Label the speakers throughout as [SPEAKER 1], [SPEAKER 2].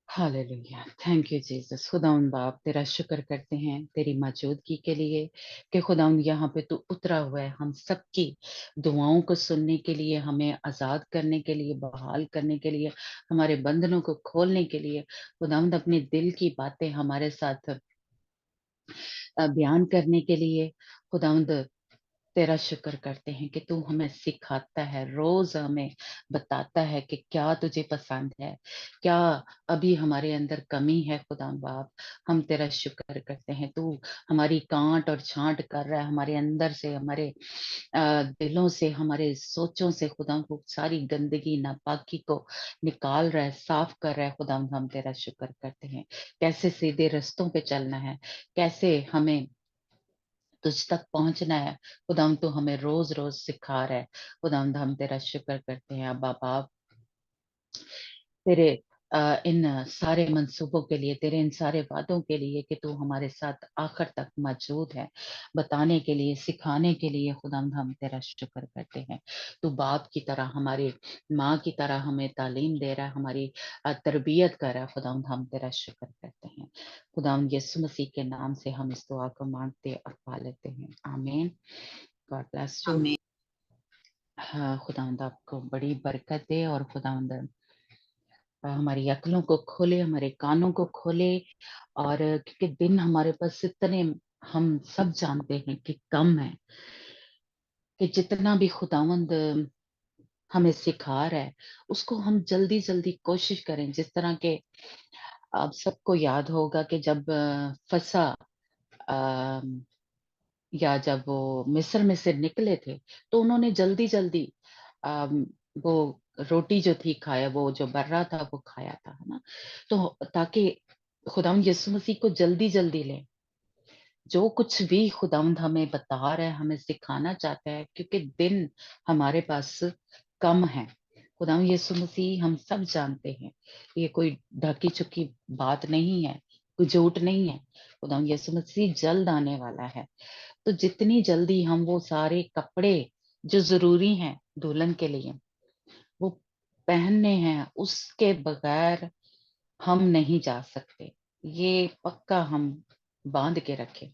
[SPEAKER 1] Hallelujah, thank you Jesus. खुदावंद बाप तेरा शुक्र करते हैं तेरी मौजूदगी के लिए कि खुदावंद यहाँ पे तू उतरा हुआ है हम सबकी दुआओं को सुनने के लिए, हमें आजाद करने के लिए, बहाल करने के लिए, हमारे बंधनों को खोलने के लिए। खुदावंद अपने दिल की बातें हमारे साथ बयान करने के लिए खुदावंद तेरा शुक्र करते हैं कि तू हमें सिखाता है, रोज हमें बताता है कि क्या तुझे पसंद है, क्या अभी हमारे अंदर कमी है। खुदा बाप, हम तेरा शुक्र करते हैं, तू हमारी कांट और छांट कर रहा है, हमारे अंदर से, हमारे दिलों से, हमारे सोचों से खुदा को सारी गंदगी नापाकी को निकाल रहा है, साफ कर रहा है। खुदा हम तेरा शुक्र करते हैं, कैसे सीधे रस्तों पे चलना है, कैसे हमें तुझ तक पहुंचना है। खुदावंद तू हमें रोज रोज सिखा रहा है। खुदावंद हम तेरा शुक्र करते हैं अब्बा बाप, तेरे इन सारे मंसूबों के लिए, तेरे इन सारे वादों के लिए कि तू हमारे साथ आखिर तक मौजूद है, बताने के लिए, सिखाने के लिए। खुदावंद हम तेरा शुक्र करते हैं, तू बाप की तरह, हमारी माँ की तरह हमें तालीम दे रहा है, हमारी तरबियत कर रहा है। खुदावंद हम तेरा शुक्र करते हैं। खुदावंद यीशु मसीह के नाम से हम इस दुआ को मांगते और पा लेते हैं, आमीन। God bless you.
[SPEAKER 2] हमें
[SPEAKER 1] हाँ, खुदावंद आपको बड़ी बरकत दे और खुदावंद हमारी अक्लों को खोले, हमारे कानों को खोले। और क्योंकि दिन हमारे पास इतने, हम सब जानते हैं कि कम है, कि जितना भी खुदावंद हमें सिखा रहा है उसको हम जल्दी जल्दी कोशिश करें। जिस तरह के आप सबको याद होगा कि जब फसा अ, या जब वो मिस्र में से निकले थे, तो उन्होंने जल्दी जल्दी अम, वो रोटी जो थी खाया, वो जो बर्रा था वो खाया था, है ना? तो ताकि खुदावंद यीशु मसीह को जल्दी जल्दी ले, जो कुछ भी खुदावंद हमें बता रहा है, हमें सिखाना चाहता है, क्योंकि दिन हमारे पास कम है। खुदावंद यीशु मसीह, हम सब जानते हैं, ये कोई ढकी छुपी बात नहीं है, कोई झूठ नहीं है। खुदावंद यीशु मसीह जल्द आने वाला है। तो जितनी जल्दी हम वो सारे कपड़े जो जरूरी हैं दुल्हन के लिए, वो पहनने हैं, उसके बगैर हम नहीं जा सकते। ये पक्का हम बांध के रखें।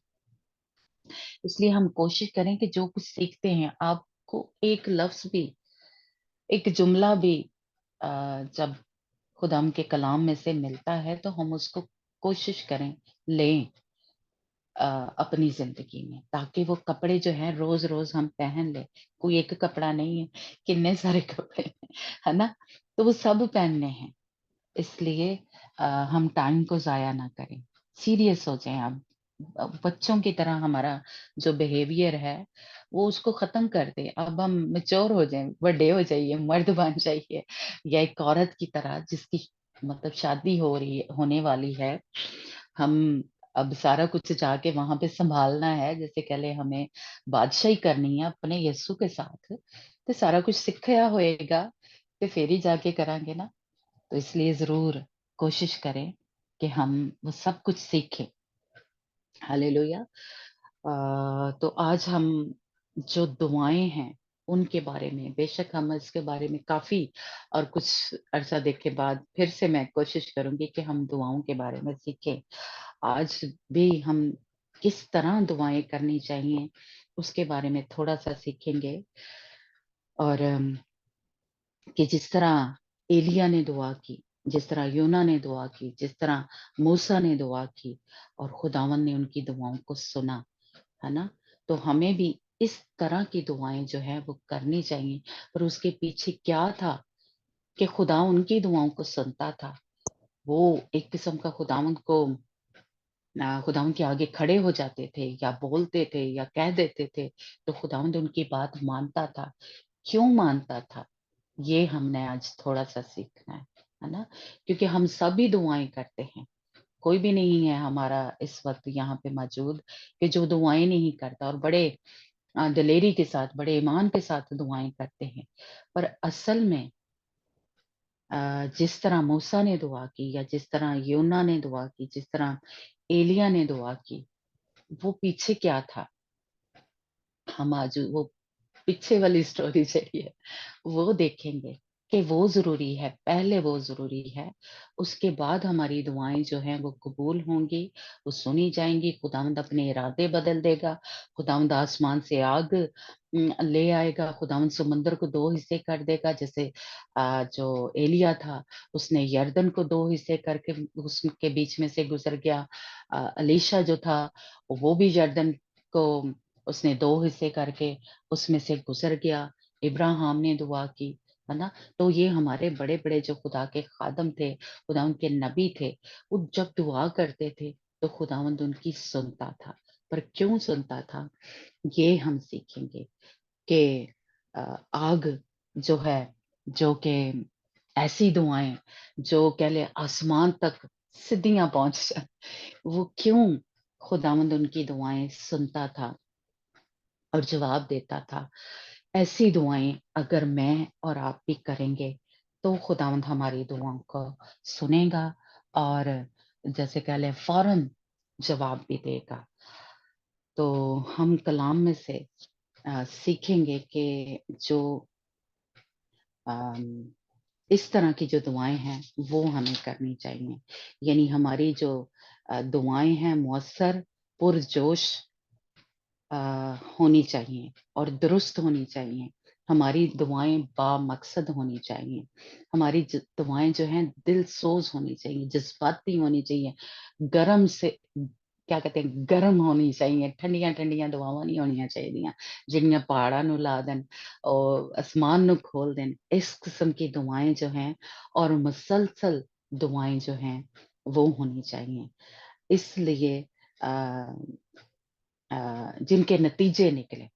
[SPEAKER 1] इसलिए हम कोशिश करें कि जो कुछ सीखते हैं, आपको एक लफ्ज भी, एक जुमला भी जब खुदाम के कलाम में से मिलता है, तो हम उसको कोशिश करें लें अपनी जिंदगी में, ताकि वो कपड़े जो है रोज रोज हम पहन ले। कोई एक कपड़ा नहीं है, कितने सारे कपड़े हैं, है ना? तो वो सब पहनने हैं। इसलिए हम टाइम को जाया ना करें, सीरियस हो जाएं। अब बच्चों की तरह हमारा जो बिहेवियर है वो उसको खत्म कर दे। अब हम मेच्योर हो जाएं, बड़े हो जाइए, मर्द बन जाइए, या एक औरत की तरह जिसकी मतलब शादी हो रही है, होने वाली है। हम अब सारा कुछ जाके वहां पे संभालना है, जैसे कह ले हमें बादशाही करनी है अपने यीशु के साथ, तो सारा कुछ सीखा होएगा, तो फिर ही जाके करांगे ना। तो इसलिए ज़रूर कोशिश करें कि हम वो सब कुछ सीखें। हालेलुया। तो आज हम जो दुआएँ हैं, उनके बारे में, बेशक हम इसके बारे में काफ़ी और कुछ अरसा देखे बाद फिर से मैं कोशिश करूँगी कि हम दुआओं के बारे में सीखें। आज भी हम किस तरह दुआएँ करनी चाहिए, उसके बारे में थोड़ा-सा सीखेंगे। और कि जिस तरह एलिय्याह ने दुआ की, जिस तरह यूना ने दुआ की, जिस तरह मूसा ने दुआ की और खुदावंद ने उनकी दुआओं को सुना, है ना? तो हमें भी इस तरह की दुआएँ जो है वो करनी चाहिए। पर उसके पीछे क्या था कि खुदा उनकी दुआओं को सुनता था। वो एक किस्म का खुदावंद को खुदावंद के आगे खड़े हो जाते थे या बोलते थे या कह देते थे, तो खुदावंद उनकी बात मानता था। क्यों मानता था? ये हमने आज थोड़ा-सा सीखना है ना? क्योंकि हम सभी दुआएँ करते हैं। कोई भी नहीं है हमारा इस वक़्त यहाँ पे मौजूद कि जो दुआएँ नहीं करता, और बड़े दिलेरी के साथ, बड़े ईमान के साथ दुआएँ करते हैं। पर असल में जिस तरह मूसा ने दुआ की, या जिस तरह यूना ने दुआ की, जिस तरह एलिय्याह ने दुआ की, वो पीछे क्या था? हम आज वो पीछे वाली स्टोरी चली है, वो देखेंगे। کہ وہ ضروری ہے، پہلے وہ ضروری ہے، اس کے بعد ہماری دعائیں جو ہیں وہ قبول ہوں گی، وہ سنی جائیں گی، خداوند اپنے ارادے بدل دے گا، خداوند آسمان سے آگ لے آئے گا، خداوند سمندر کو 2 حصے کر دے گا، جیسے جو ایلیا تھا اس نے یردن کو 2 حصے کر کے اس کے بیچ میں سے گزر گیا، الیشا جو تھا وہ بھی یردن کو اس نے 2 حصے کر کے اس میں سے گزر گیا، ابراہیم نے دعا کی، ہے نا؟ تو یہ ہمارے بڑے بڑے جو خدا کے خادم تھے، خدا ان کے نبی تھے، وہ جب دعا کرتے تھے تو خداوند ان کی سنتا تھا۔ پر کیوں سنتا تھا یہ ہم سیکھیں گے کہ آگ جو ہے، جو کہ ایسی دعائیں جو کہہ لے آسمان تک سدیاں پہنچ جائیں، وہ کیوں خداوند ان کی دعائیں سنتا تھا اور جواب دیتا تھا؟ ایسی دعائیں اگر میں اور آپ بھی کریں گے تو خداوند ہماری دعاؤں کو سنے گا اور جیسے کہہ لیں فوراً جواب بھی دے گا۔ تو ہم کلام میں سے سیکھیں گے کہ جو آم، اس طرح کی جو دعائیں ہیں وہ ہمیں کرنی چاہیے، یعنی ہماری جو دعائیں ہیں مؤثر، پرجوش ہونی چاہیے اور درست ہونی چاہیے، ہماری دعائیں با مقصد ہونی چاہیے، ہماری دعائیں جو ہیں دل سوز ہونی چاہیے، جذباتی ہونی چاہیے، گرم سے کیا کہتے ہیں گرم ہونی چاہیے، ٹھنڈیاں ٹھنڈیاں دعاواں نہیں ہونی چاہیے جنیاں پہاڑاں نو لا دین اور آسمان نو کھول دین، اس قسم کی دعائیں جو ہیں اور مسلسل دعائیں جو ہیں وہ ہونی چاہیے۔ اس لیے جن کے نتیجے نکلے،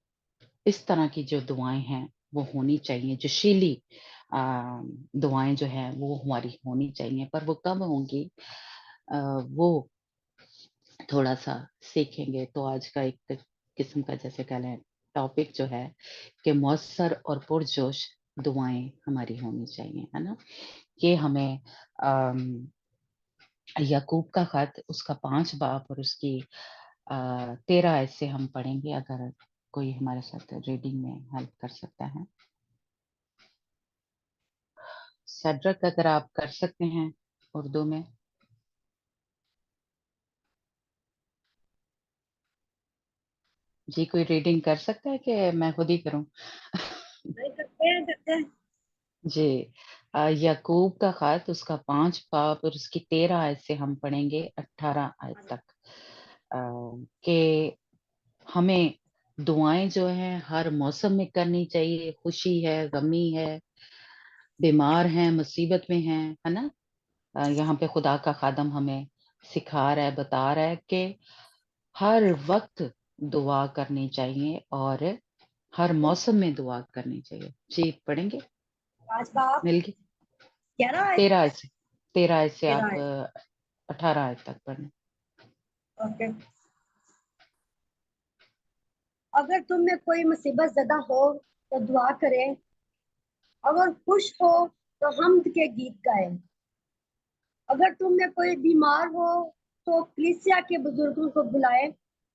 [SPEAKER 1] اس طرح کی جو دعائیں ہیں وہ ہونی چاہیے، جوشیلی دعائیں جو ہیں وہ ہماری ہونی چاہیے، پر وہ کب ہوں گی وہ تھوڑا سا سیکھیں گے۔ تو آج کا ایک قسم کا جیسے کہہ لیں ٹاپک جو ہے کہ مؤثر اور پرجوش دعائیں ہماری ہونی چاہیے، ہے نا؟ یہ ہمیں یعقوب کا خط اس کا 5 باب اور اس کی 13 ایسے ہم پڑھیں گے، اگر کوئی ہمارے ساتھ ریڈنگ میں ہیلپ کر سکتا ہے۔ سیڈرک اگر آپ کر سکتے ہیں اردو میں۔ جی کوئی ریڈنگ کر سکتا ہے کہ میں خود ہی کروں؟
[SPEAKER 2] کرتے ہیں۔
[SPEAKER 1] جی یعقوب کا خط اس کا 5 باب اور اس کی 13 آیت سے ہم پڑھیں گے 18 آیت تک، کہ ہمیں دعائیں جو ہیں ہر موسم میں کرنی چاہیے، خوشی ہے، غمی ہے، بیمار ہیں، مصیبت میں ہیں، ہے نا؟ یہاں پہ خدا کا خادم ہمیں سکھا رہا ہے، بتا رہا ہے کہ ہر وقت دعا کرنی چاہیے اور ہر موسم میں دعا کرنی چاہیے۔ جی پڑھیں گے؟
[SPEAKER 2] 5 باب
[SPEAKER 1] مل گئی
[SPEAKER 2] 11
[SPEAKER 1] 13 آیت سے 13 آیت سے
[SPEAKER 2] 13
[SPEAKER 1] آپ 18 آیت تک پڑھیں۔
[SPEAKER 2] اوکے۔ اگر تم میں کوئی مصیبت زدہ ہو تو دعا کرے، اگر خوش ہو تو حمد کے گیت گائے، اگر تم میں کوئی بیمار ہو تو کلیسیا کے بزرگوں کو بلائے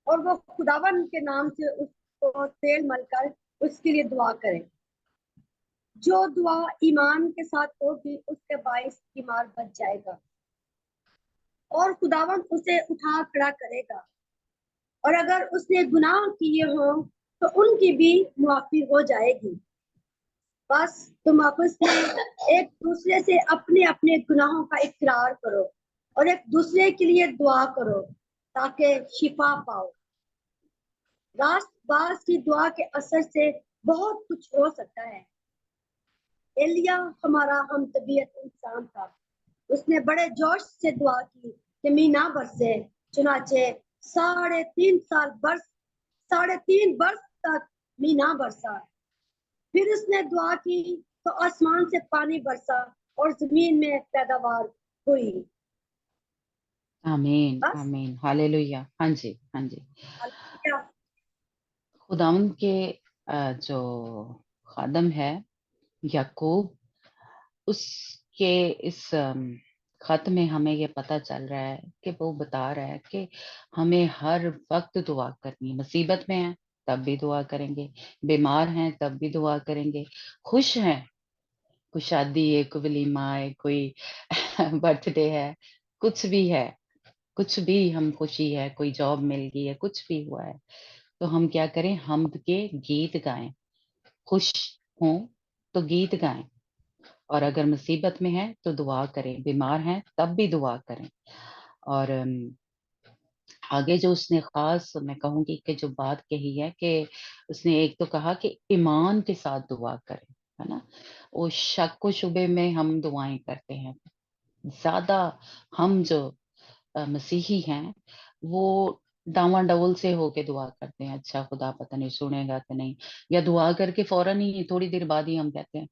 [SPEAKER 2] اور وہ خداوند کے نام سے اس کو تیل مل کر اس کے لیے دعا کرے۔ جو دعا ایمان کے ساتھ ہوگی اس کے باعث بیمار بچ جائے گا اور خداوند اسے اٹھا کھڑا کرے گا، اور اگر اس نے گناہ کیے ہوں تو ان کی بھی معافی ہو جائے گی۔ بس تم آپس میں ایک دوسرے سے اپنے اپنے گناہوں کا اقرار کرو اور ایک دوسرے کے لیے دعا کرو تاکہ شفا پاؤ۔ راست باز کی دعا کے اثر سے بہت کچھ ہو سکتا ہے۔ ایلیا ہمارا ہم طبیعت انسان تھا، اس نے بڑے جوش سے دعا کی کہ می نہ برسے، چنانچہ 3.5 برس تک می نہ برسا۔ پھر اس نے دعا کی تو آسمان سے پانی برسا اور زمین میں پیداوار ہوئی۔
[SPEAKER 1] آمین
[SPEAKER 2] بس
[SPEAKER 1] آمین ہاللویہ۔ ہاں جی ہاں جی،
[SPEAKER 2] کیا
[SPEAKER 1] خداوند کے جو خادم ہے یعقوب، اس کے اس خط میں ہمیں یہ پتہ چل رہا ہے کہ وہ بتا رہا ہے کہ ہمیں ہر وقت دعا کرنی ہے، مصیبت میں ہیں تب بھی دعا کریں گے، بیمار ہیں تب بھی دعا کریں گے، خوش ہیں कोई शादी है, कोई वलीमा है, कोई बर्थडे है, कुछ भी है, कुछ भी हम खुशी है, कोई जॉब मिल गई है, कुछ भी हुआ है, तो हम क्या करें, हम्द के गीत गाएं। खुश हों तो गीत गाएं, और अगर मुसीबत में है तो दुआ करें, बीमार हैं तब भी दुआ करें। और आगे जो उसने खास मैं कहूंगी कि जो बात कही है कि उसने एक तो कहा कि ईमान के साथ दुआ करें, है ना। वो शक व शुबे में हम दुआएं करते हैं ज्यादा। हम जो मसीही हैं वो डावाडोल से होके दुआ करते हैं, अच्छा खुदा पता नहीं सुनेगा कि नहीं, या दुआ करके फौरन ही थोड़ी देर बाद ही हम कहते हैं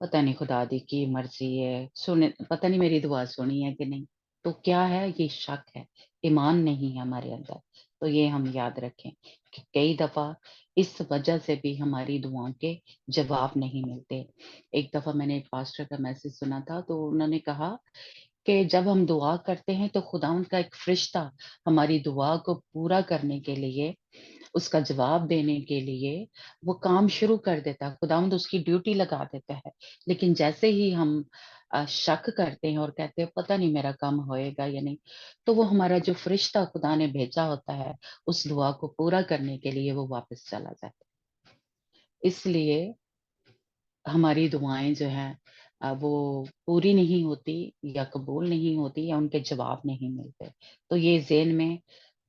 [SPEAKER 1] पता नहीं खुदा दी की मर्जी है, सुने पता नहीं मेरी दुआ सुनी है कि नहीं। तो क्या है, ये शक है, ईमान नहीं है हमारे अंदर। तो ये हम याद रखें कि कई दफा इस वजह से भी हमारी दुआओं के जवाब नहीं मिलते। एक दफा मैंने एक पास्टर का मैसेज सुना था, तो उन्होंने कहा कि जब हम दुआ करते हैं तो खुदावंद का एक फरिश्ता हमारी दुआ को पूरा करने के लिए, उसका जवाब देने के लिए वो काम शुरू कर देता है, खुदावंद उसकी ड्यूटी लगा देता है। लेकिन जैसे ही हम शक करते हैं और कहते हैं पता नहीं मेरा काम होएगा या नहीं, तो वो हमारा जो फरिश्ता खुदा ने भेजा होता है उस दुआ को पूरा करने के लिए वो वापस चला जाता है। इसलिए हमारी दुआएं जो हैं वो पूरी नहीं होती या कबूल नहीं होती या उनके जवाब नहीं मिलते। तो ये ज़हन में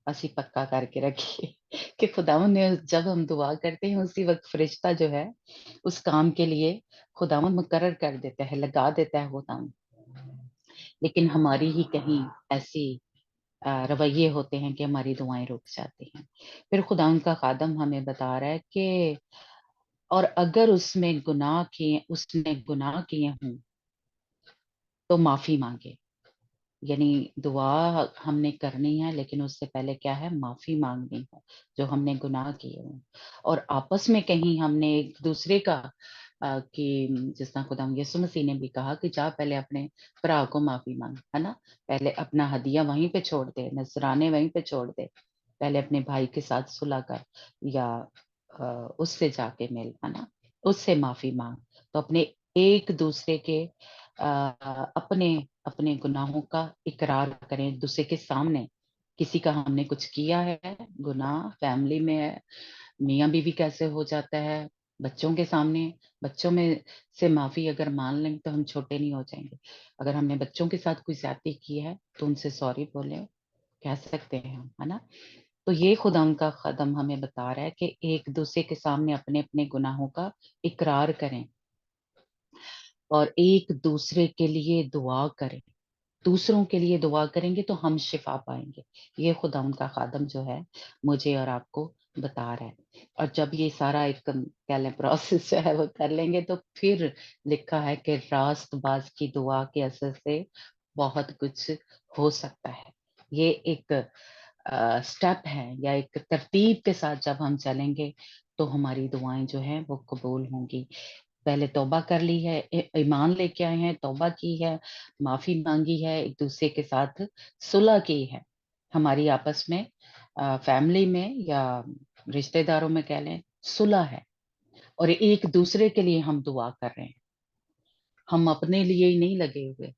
[SPEAKER 1] ਅਸੀਂ पक्का करके रखिए कि खुदावंद ने जब हम दुआ करते हैं उसी वक्त फरिश्ता जो है उस काम के लिए खुदावंद मुकर्रर कर देता है, लगा देता है वो काम। लेकिन हमारी ही कहीं ऐसी रवैये होते हैं कि हमारी दुआएं रुक जाती हैं। फिर खुदावंद का खादम हमें बता रहा है कि और अगर उसने गुनाह किए हों तो माफी मांगे। यानी दुआ हमने करनी है, लेकिन उससे पहले क्या है, माफी मांगनी है जो हमने गुनाह किए हों। और आपस में कहीं हमने एक दूसरे का कि जिस तरह खुदा यीशु मसीह ने भी कहा कि जा पहले अपने भरा को माफी मांग, है ना। पहले अपना हदिया वहीं पे छोड़ दे, नजराने वहीं पे छोड़ दे, पहले अपने भाई के साथ सुलह कर, या उससे जाके मिल, है ना, उससे माफी मांग। तो अपने एक दूसरे के अपने अपने गुनाहों का इकरार करें एक दूसरे के सामने। किसी का हमने कुछ किया है गुनाह, फैमिली में है, मियाँ बीवी कैसे हो जाता है, बच्चों के सामने, बच्चों में से माफी अगर मान लें तो हम छोटे नहीं हो जाएंगे। अगर हमने बच्चों के साथ कोई ज्यादती की है तो उनसे सॉरी बोले, कह सकते हैं हम, है ना। तो ये खुदा उनका कदम हमें बता रहा है कि एक दूसरे के सामने अपने अपने गुनाहों का इकरार करें और एक दूसरे के लिए दुआ करें। दूसरों के लिए दुआ करेंगे तो हम शिफा पाएंगे। ये खुदा उनका खादम जो है मुझे और आपको बता रहा है। और जब ये सारा एक कह लें प्रोसेस जो है वो कर लेंगे तो फिर लिखा है कि रास्तबाज की दुआ के असर से बहुत कुछ हो सकता है। ये एक स्टेप है या एक तरतीब के साथ जब हम चलेंगे तो हमारी दुआएं जो हैं वो कबूल होंगी। पहले तौबा कर ली है, ईमान लेके आए हैं, तौबा की है, माफी मांगी है, एक दूसरे के साथ सुलह की है, हमारी आपस में फैमिली में या रिश्तेदारों में कह लें सुलह है। और एक दूसरे के लिए हम दुआ कर रहे हैं, हम अपने लिए ही नहीं लगे हुए,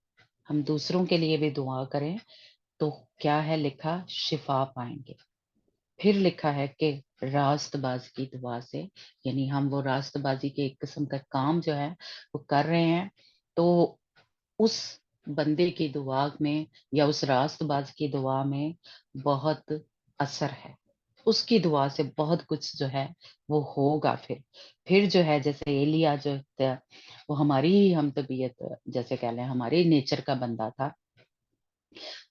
[SPEAKER 1] हम दूसरों के लिए भी दुआ करें तो क्या है लिखा, शिफा पाएंगे। फिर लिखा है कि रास्तबाज की दुआ से, यानी हम वो रास्तबाजी के एक किस्म का काम जो है वो कर रहे हैं, तो उस बंदे की दुआ में या उस रास्तबाज की दुआ में बहुत असर है। उसकी दुआ से बहुत कुछ जो है वो होगा। फिर जो है जैसे एलिया जो वो हमारी ही हम तबीयत जैसे कह लें हमारे नेचर का बंदा था,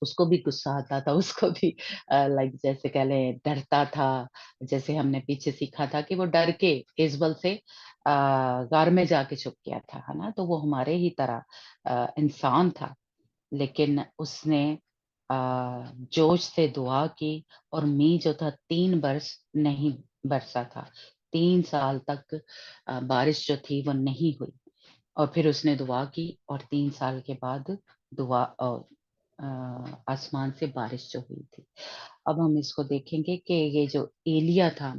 [SPEAKER 1] उसको भी गुस्सा आता था, उसको भी लाइक जैसे कह लें डरता था। जैसे हमने पीछे सीखा था कि वो डर के इजबल से गार में जाके छुप गया था, है ना। तो वो हमारे ही तरह इंसान था, लेकिन उसने जोश से दुआ की और मी जो था 3 बरस नहीं बरसा था, 3 साल तक बारिश जो थी वो नहीं हुई। और फिर उसने दुआ की और 3 साल के बाद दुआ आसमान से बारिश जो हुई थी। अब हम इसको देखेंगे कि ये जो एलिया था,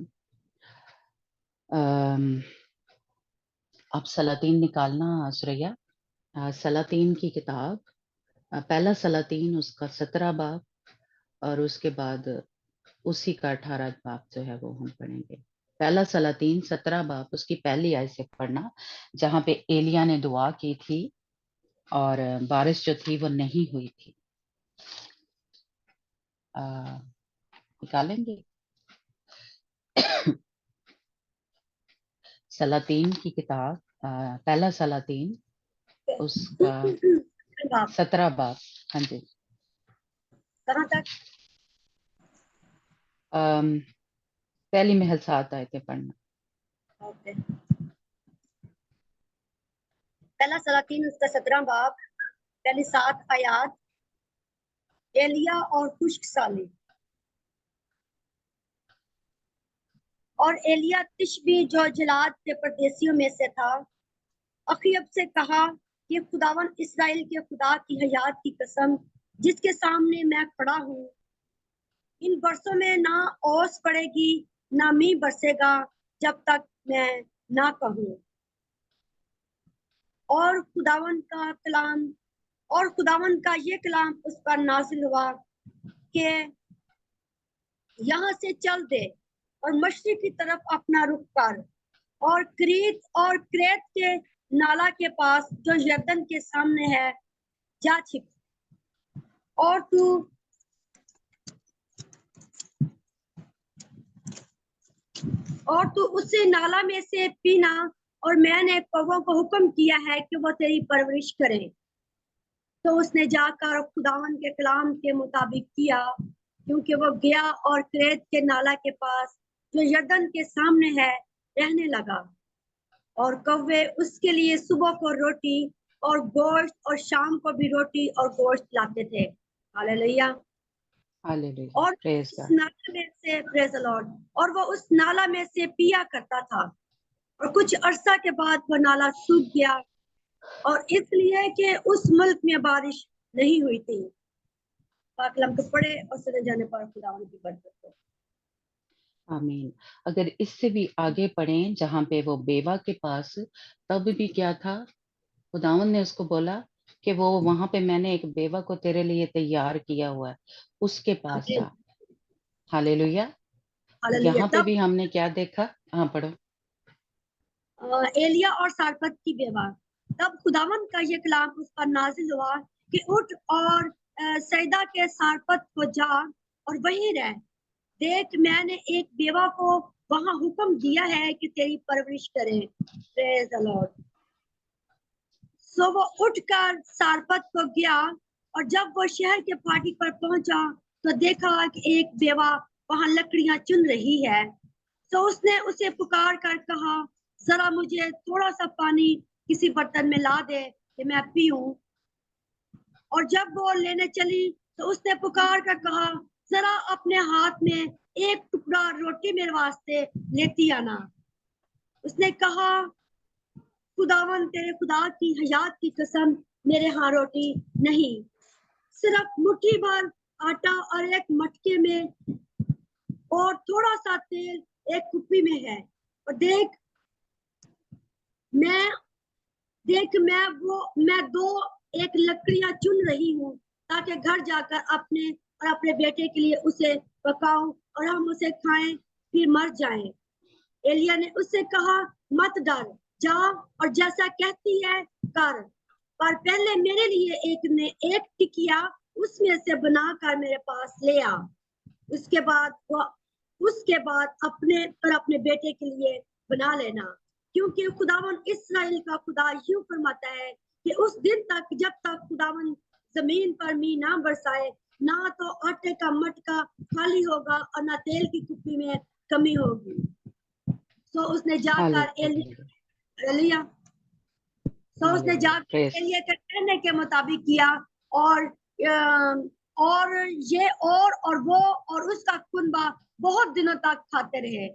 [SPEAKER 1] अम, آپ سلاطین نکالنا سریا، سلاطین کی کتاب، پہلا سلاطین اس کا 17 باب اور اس کے بعد اسی کا 18 باب جو ہے وہ ہم پڑھیں گے. پہلا سلاطین 17 باب اس کی پہلی آیت سے پڑھنا، جہاں پہ ایلیا نے دعا کی تھی اور بارش جو تھی وہ نہیں ہوئی تھی. نکالیں گے سلاطین کی کتاب، پہلا سلاطین اس کا 17 باب. ہاں جی،
[SPEAKER 2] کہاں تک؟
[SPEAKER 1] پہلی محل 7 آیتیں پڑھنا.
[SPEAKER 2] اوکے. پہلا سلاطین اس کا 17 باب، پہلی 7 آیات. ایلیا اور خشک سالی. اور ایلیا تشبی جو جلاد کے پردیسیوں میں سے تھا، اخیب سے کہا کہ خداوند اسرائیل کے خدا کی حیات کی قسم جس کے سامنے میں کھڑا ہوں، ان برسوں میں نہ اوس پڑے گی نہ می برسے گا جب تک میں نہ کہوں. اور خداوند کا یہ کلام اس پر نازل ہوا کہ یہاں سے چل دے اور مشرق کی طرف اپنا رخ کر اور کریت کے نالا کے پاس جو یردن کے سامنے ہے جا چھپ. اور تو اسے نالا میں سے پینا، اور میں نے کووں کو حکم کیا ہے کہ وہ تیری پرورش کریں. تو اس نے جا کر خداوند کے کلام کے مطابق کیا، کیونکہ وہ گیا اور کریت کے نالا کے پاس جو یردن کے سامنے ہے رہنے لگا. اور کوے اس کے لیے صبح کو روٹی اور گوشت اور شام کو بھی روٹی اور گوشت لاتے تھے. ہاللیلویا. اور اس نالا میں سے پریز دی لارڈ، اور وہ اس نالا میں سے پیا کرتا تھا. اور کچھ عرصہ کے بعد وہ نالا سوکھ گیا، اور اس لیے کہ اس ملک میں بارش نہیں ہوئی تھی. پاک کلام کو پڑھے اور سنے جانے پر خداوند کی برکت ہو.
[SPEAKER 1] آمین. اگر اس سے بھی آگے پڑھیں جہاں پہ وہ بیوہ کے پاس، تب بھی کیا تھا؟ خداوند نے اس کو بولا کہ وہ وہاں پہ میں نے ایک بیوہ کو تیرے لیے تیار کیا ہوا ہے، اس کے پاس جا. ہاللیلویا. یہاں پہ بھی ہم نے کیا دیکھا؟ ہاں پڑھو.
[SPEAKER 2] ایلیا اور سارپت کی بیوہ. تب خداوند کا یہ کلام اس پر نازل ہوا کہ اٹھ اور سیدا کے سارپت کو جا اور وہیں رہ. دیکھ میں نے ایک بیوہ کو وہاں حکم دیا ہے کہ تیری پرورش کرے. پریز دی لارڈ. سو وہ اٹھ کر سارپت کو گیا، اور جب وہ شہر کے پھاٹک پر پہنچا تو دیکھا کہ ایک بیوہ وہاں لکڑیاں چن رہی ہے. تو اس نے اسے پکار کر کہا، ذرا مجھے تھوڑا سا پانی کسی برتن میں لا دے کہ میں پیوں. اور جب وہ لینے چلی تو اس نے پکار کر کہا، ذرا اپنے ہاتھ میں ایک ٹکڑا روٹی میرے واسطے لیتی آنا. اس نے کہا، خداوند تیرے خدا کی حیات کی قسم میرے ہاں روٹی نہیں، صرف مٹھی بھر آٹا اور ایک مٹکے میں اور تھوڑا سا تیل ایک کپی میں ہے. اور دیکھ میں دو ایک لکڑیاں چن رہی ہوں تاکہ گھر جا کر اپنے بیٹے کے لیے اسے پکاؤں اور ہم اسے کھائیں پھر مر جائیں. ایلیا نے اس سے کہا، مت ڈر، جا اور جیسا کہتی ہے کر، پر پہلے میرے لیے ایک ٹکیا اس میں سے بنا کر میرے پاس لے آ. اس کے بعد اپنے بیٹے کے لیے بنا لینا، کیونکہ خداوند اسرائیل کا خدا یوں فرماتا ہے کہ اس دن تک جب تک خداوند زمین پر می نہ برسائے، نہ تو آٹے کا مٹکا خالی ہوگا اور نہ تیل کی کپی میں کمی ہوگی. سو اس نے جا کر ایلیا کے کہنے کے مطابق کیا، اور وہ اور اس کا کنبہ بہت دنوں تک کھاتے رہے.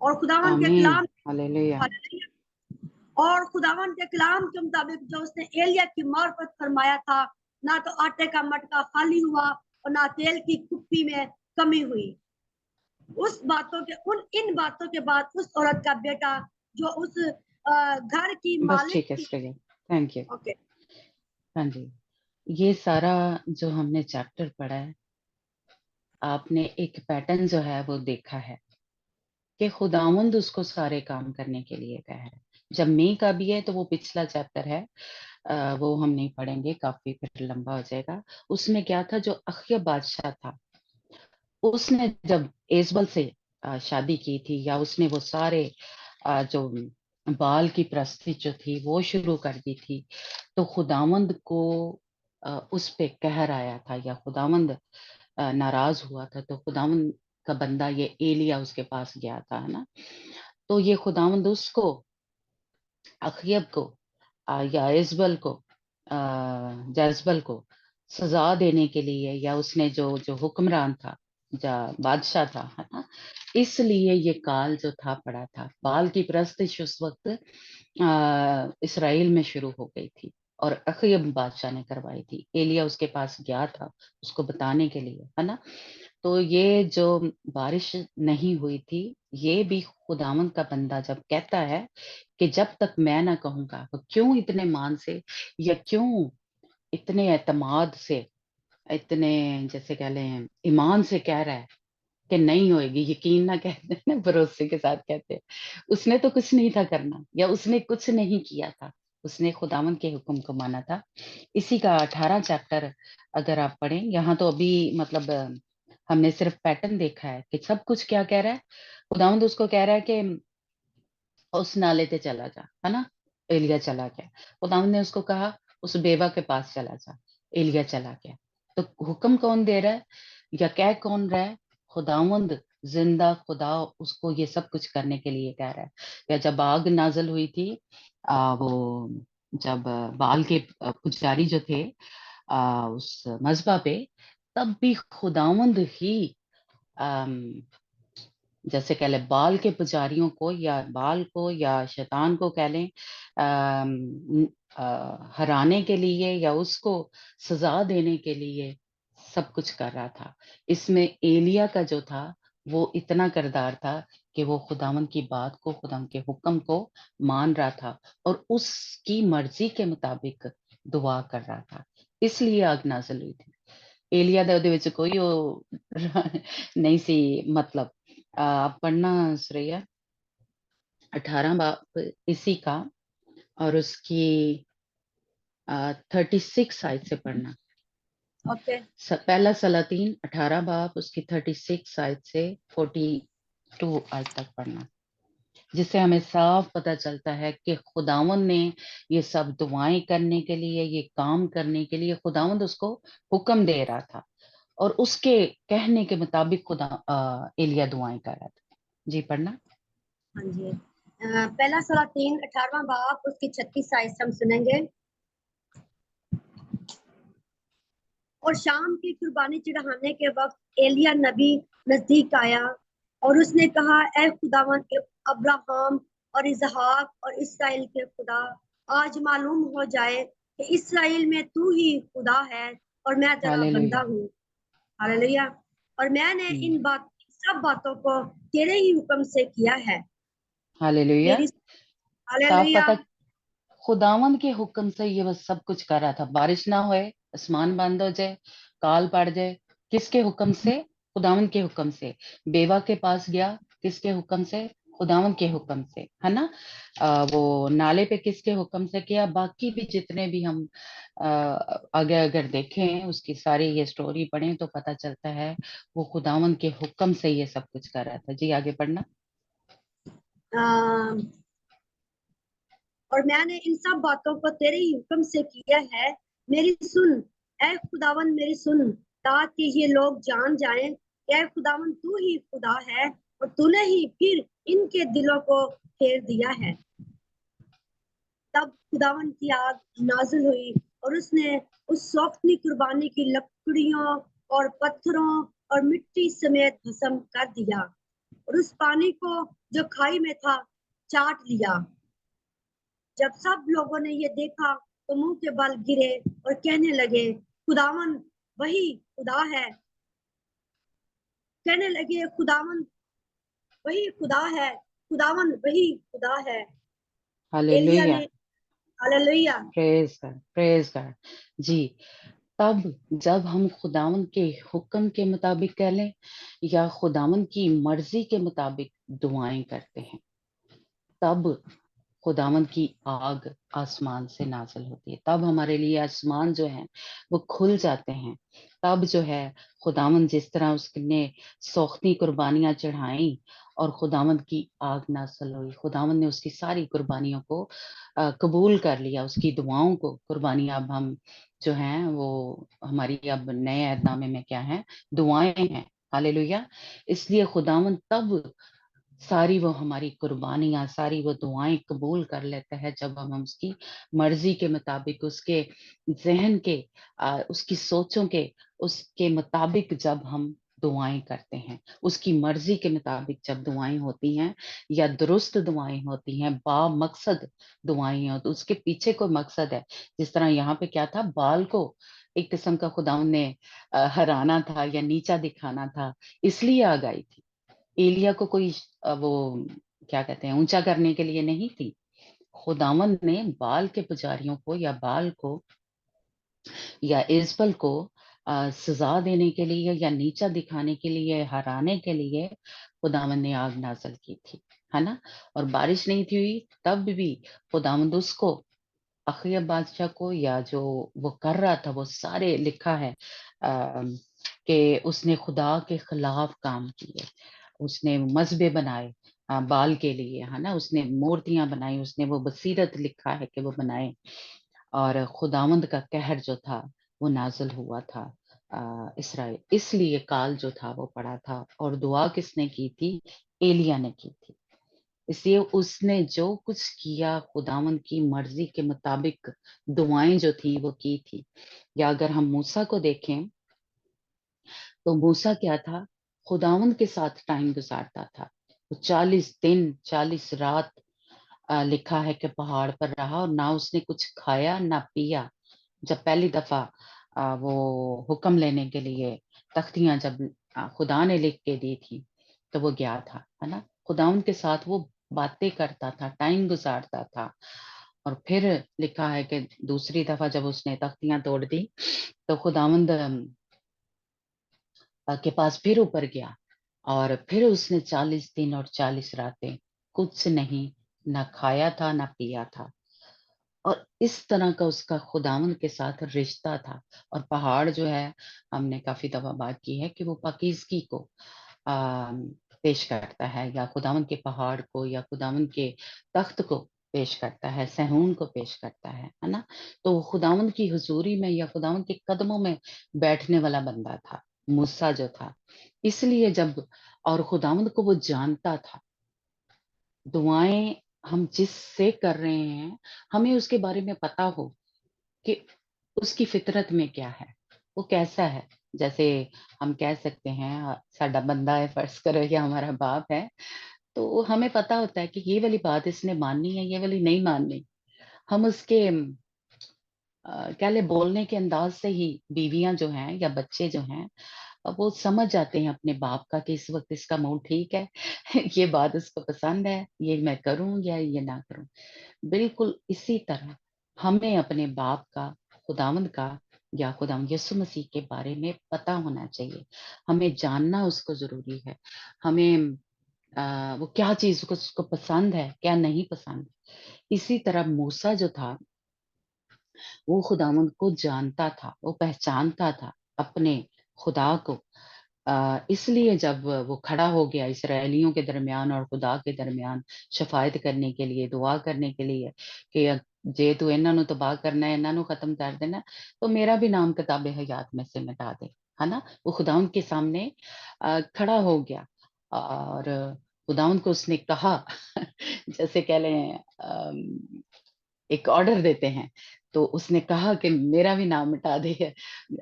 [SPEAKER 2] اور خداوند کے کلام کے مطابق جو اس نے ایلیا کی معرفت فرمایا تھا، نہ تو آٹے کا مٹکا خالی ہوا اور نہ تیل کی کپی میں کمی ہوئی. ان باتوں کے بعد اس عورت کا بیٹا جو اس گھر کی
[SPEAKER 1] بس
[SPEAKER 2] مالک
[SPEAKER 1] ٹھیک ہے
[SPEAKER 2] کی.
[SPEAKER 1] سٹریجر، تھینک یو.
[SPEAKER 2] اوکے.
[SPEAKER 1] ہاں جی، یہ سارا جو ہم نے چیپٹر پڑھا ہے، آپ نے ایک پیٹرن جو ہے وہ دیکھا ہے کہ خداوند اس کو سارے کام کرنے کے لیے کہہ رہا ہے. جب میں کا بھی ہے تو وہ پچھلا چیپٹر ہے، وہ ہم نہیں پڑھیں گے، کافی پھر لمبا ہو جائے گا. اس میں کیا تھا، جو اخیب بادشاہ تھا اس نے جب ایزبل سے شادی کی تھی، یا اس نے وہ سارے جو بال کی پرستی جو تھی وہ شروع کر دی تھی، تو خداوند کو اس پہ قہر آیا تھا، یا خداوند ناراض ہوا تھا. تو خداوند کا بندہ یہ ایلیا اس کے پاس گیا تھا، ہے نا. تو یہ خداوند اس کو، اخیب کو یا ایزبل کو، جیزبل کو سزا دینے کے لیے، یا اس نے جو حکمران تھا، بادشاہ تھا، ہے نا، اس لیے یہ کال جو تھا پڑا تھا. بال کی پرستش اس وقت اسرائیل میں شروع ہو گئی تھی، اور اخیب بادشاہ نے کروائی تھی. ایلیا اس کے پاس گیا تھا اس کو بتانے کے لیے، ہے نا. تو یہ جو بارش نہیں ہوئی تھی، یہ بھی خداوند کا بندہ جب کہتا ہے کہ جب تک میں نہ کہوں گا، تو کیوں اتنے مان سے، یا کیوں اتنے اعتماد سے، اتنے جیسے کہہ لیں ایمان سے کہہ رہا ہے کہ نہیں ہوئے گی، یقین نہ کہتے ہیں نا، بھروسے کے ساتھ کہتے ہیں. اس نے تو کچھ نہیں تھا کرنا، یا اس نے کچھ نہیں کیا تھا، اس نے خداوند کے حکم کو مانا تھا. اسی کا 18 چیپٹر اگر آپ پڑھیں، یہاں تو ابھی مطلب ہم نے صرف پیٹرن دیکھا ہے کہ سب کچھ کیا کہہ رہا ہے. خداوند اس کو کہہ رہا ہے کہ اس نالے تے چلا جا، ہے نا. ایلیا چلا گیا. خداوند نے اس کو کہا اس بیوہ کے پاس چلا جا. ایلیا چلا گیا. تو حکم کون دے رہا ہے، یا کہہ کون رہا ہے؟ خداوند زندہ خدا اس کو یہ سب کچھ کرنے کے لیے کہہ رہا ہے. یا جب آگ نازل ہوئی تھی، وہ جب بال کے پجاری جو تھے اس مذبح پہ، تب بھی خداوند ہی جیسے کہہ لیں بال کے پجاریوں کو، یا بال کو یا شیطان کو کہہ لیں ہرانے کے لیے، یا اس کو سزا دینے کے لیے سب کچھ کر رہا تھا. اس میں ایلیا کا جو تھا وہ اتنا کردار تھا کہ وہ خداوند کی بات کو، خداوند کے حکم کو مان رہا تھا، اور اس کی مرضی کے مطابق دعا کر رہا تھا. اس لیے آگ نازل ہوئی تھی. ایلیا دے وچ کوئی نہیں سی مطلب. آپ پڑھنا سریا 18 باب اسی کا، اور اس کی 36 آیت سے پڑھنا.
[SPEAKER 2] اوکے.
[SPEAKER 1] پہلا سلاطین 18 باب اس کی 36 آیت سے 42 آیت تک پڑھنا، جس سے ہمیں صاف پتہ چلتا ہے کہ خداوند نے یہ سب دعائیں کرنے کے لیے، یہ کام کرنے کے لیے خداوند اس کو حکم دے رہا تھا، اور اس کے کہنے کے مطابق خدا ایلیا دعائیں کر رہا تھا. جی پڑھنا.
[SPEAKER 2] ہاں جی. پہلا سلاطین 18واں باب اس کی 36 آیت سے ہم سنیں گے. اور شام کی قربانی چڑھانے کے وقت ایلیا نبی نزدیک آیا، اور اس نے کہا اے خداوند ابراہم اور اسحاق اور اسرائیل کے خدا، آج معلوم ہو جائے کہ اسرائیل میں تو ہی خدا ہے اور میں تیرا
[SPEAKER 1] ہاللویہ.
[SPEAKER 2] بندہ ہوں. ہاللویہ. اور میں نے ان سب باتوں کو تیرے ہی حکم سے کیا ہے.
[SPEAKER 1] ہاللویہ.
[SPEAKER 2] میری
[SPEAKER 1] صاف
[SPEAKER 2] ہاللویہ.
[SPEAKER 1] پتہ خداوند کے حکم سے یہ بس سب کچھ کر رہا تھا. بارش نہ ہوئے، آسمان بند ہو جائے، کال پڑ جائے، کس کے حکم سے؟ خداوند کے حکم سے. بیوہ کے پاس گیا، کس کے حکم سے؟ خداوند کے حکم سے، ہے نا. وہ نالے پہ کس کے حکم سے کیا؟ باقی بھی جتنے بھی ہم آگے اگر دیکھیں، اس کی ساری یہ سٹوری پڑھیں تو پتہ چلتا ہے وہ خداوند کے حکم سے یہ سب کچھ کر رہا تھا. جی آگے پڑھنا.
[SPEAKER 2] اور میں نے ان سب باتوں کو تیرے ہی حکم سے کیا ہے. میری سن اے خداوند، میری سن، تاکہ یہ لوگ جان جائیں کہ اے خداوند تو ہی خدا ہے، اور تو نے ہی پھر ان کے دلوں کو پھیر دیا ہے. تب خداوند کی آگ نازل ہوئی، اور اس نے اس سوختنی قربانی کی لکڑیوں اور پتھروں اور مٹی سمیت بھسم کر دیا، اور اس پانی کو جو کھائی میں تھا چاٹ لیا. جب سب لوگوں نے یہ دیکھا تو منہ کے بل گرے اور کہنے لگے خداوند وہی خدا ہے. کہنے لگے خداوند وہی خدا ہے، خداوند وہی خدا ہے. एलिया
[SPEAKER 1] हालेलुया।
[SPEAKER 2] ने, हालेलुया।
[SPEAKER 1] Praise God. जी। तब जब हम खुदावन के हुक्म के मुताबिक कह लें या खुदावन की मर्जी के मुताबिक दुआएं करते हैं, तब खुदावंद की आग आसमान से नाज़िल होती है। तब हमारे लिए आसमान जो है वो खुल जाते हैं। तब जो है खुदावंद जिस तरह उसने सोख्ती कुर्बानियां चढ़ाई और खुदावंद की आग नाज़िल हुई, खुदावंद ने उसकी सारी कुर्बानियों को कबूल कर लिया, उसकी दुआओं को। कुर्बानियां अब हम जो हैं वो हमारी अब नए अहदनामे में क्या है, दुआएं हैं। हालेलुया। इसलिए खुदावंद तब सारी वो हमारी कुर्बानियां, सारी वो दुआएं कबूल कर लेता है जब हम उसकी मर्जी के मुताबिक, उसके जहन के, उसकी सोचों के, उसके मुताबिक जब हम दुआएं करते हैं, उसकी मर्जी के मुताबिक जब दुआएं होती हैं या दुरुस्त दुआएं होती हैं, बा मकसद दुआएं हो, तो उसके पीछे कोई मकसद है। जिस तरह यहाँ पे क्या था, बाल को एक किस्म का खुदावन ने हराना था या नीचा दिखाना था, इसलिए आ गई थी। एलिया को कोई वो क्या कहते हैं, ऊंचा करने के लिए नहीं थी। खुदावंद ने बाल के पुजारियों को या बाल को या इजबल को सजा देने के लिए या नीचा दिखाने के लिए, हराने के लिए खुदावंद ने आग नाजल की थी, है ना। और बारिश नहीं थी हुई तब भी खुदावंद उसको, अखियब बादशाह को, या जो वो कर रहा था वो सारे लिखा है कि उसने खुदा के खिलाफ काम किए, उसने मजबे बनाए बाल के लिए, है ना, उसने मूर्तियां बनाई, उसने वो बसीरत लिखा है कि वो बनाए, और खुदावंद का कहर जो था वो नाजल हुआ था इसराइल, इसलिए काल जो था वो पड़ा था। और दुआ किसने की थी? एलिया ने की थी। इसलिए उसने जो कुछ किया खुदावंद की मर्जी के मुताबिक, दुआएं जो थी वो की थी। या अगर हम मूसा को देखें तो मूसा क्या था, खुदावंद के साथ टाइम गुजारता था। वो 40 दिन 40 रात लिखा है कि पहाड़ पर रहा और ना उसने कुछ खाया ना पिया। जब पहली दफा वो हुक्म लेने के लिए तख्तियां जब खुदा ने लिख के दी थी तो वो गया था, है ना, खुदावंद के साथ वो बातें करता था, टाइम गुजारता था। और फिर लिखा है कि दूसरी दफा जब उसने तख्तियां तोड़ दी तो खुदावंद के पास फिर ऊपर गया और फिर उसने 40 दिन और 40 रातें कुछ नहीं, ना खाया था ना पिया था। और इस तरह का उसका खुदावंद के साथ रिश्ता था। और पहाड़ जो है, हमने काफी दफा बात की है कि वो पाकीज़गी को आ, पेश करता है, या खुदावंद के पहाड़ को या खुदावंद के तख्त को पेश करता है, सहून को पेश करता है ना। तो वो खुदावंद की हुजूरी में या खुदावंद के कदमों में बैठने वाला बंदा था, मूसा जो था। इसलिए जब, और खुदावंद को वो जानता था, दुआएं हम जिससे कर रहे हैं हमें उसके बारे में पता हो कि उसकी फितरत में क्या है, वो कैसा है। जैसे हम कह सकते हैं साडा बंदा है, फर्ज करो, या हमारा बाप है, तो हमें पता होता है कि ये वाली बात इसने माननी है, ये वाली नहीं माननी। हम उसके क्या ले बोलने के अंदाज से ही, बीवियां जो हैं या बच्चे जो हैं, अब वो समझ जाते हैं अपने बाप का कि इस वक्त इसका मूड ठीक है ये बात उसको पसंद है, ये मैं करूं या ये ना करूं। बिल्कुल इसी तरह हमें अपने बाप का, खुदावंद का, या खुदावंद यीशु मसीह के बारे में पता होना चाहिए। हमें जानना उसको जरूरी है। हमें वो क्या चीज उसको पसंद है, क्या नहीं पसंद। इसी तरह मूसा जो था वो खुदावंद को जानता था, वो पहचानता था अपने खुदा को। इसलिए जब वो खड़ा हो गया इसराइलियों के दरमियान और खुदा के दरमियान शफायत करने के लिए, दुआ करने के लिए कि जे तू इन्हां नु तबाह करना है, इन्हां नु खत्म कर देना, तो मेरा भी नाम किताबे हयात में से मिटा दे, है ना। वो खुदावंद के सामने खड़ा हो गया और खुदावंद को उसने कहा जैसे कह लें एक ऑर्डर देते हैं, तो उसने कहा कि मेरा भी नाम मिटा दे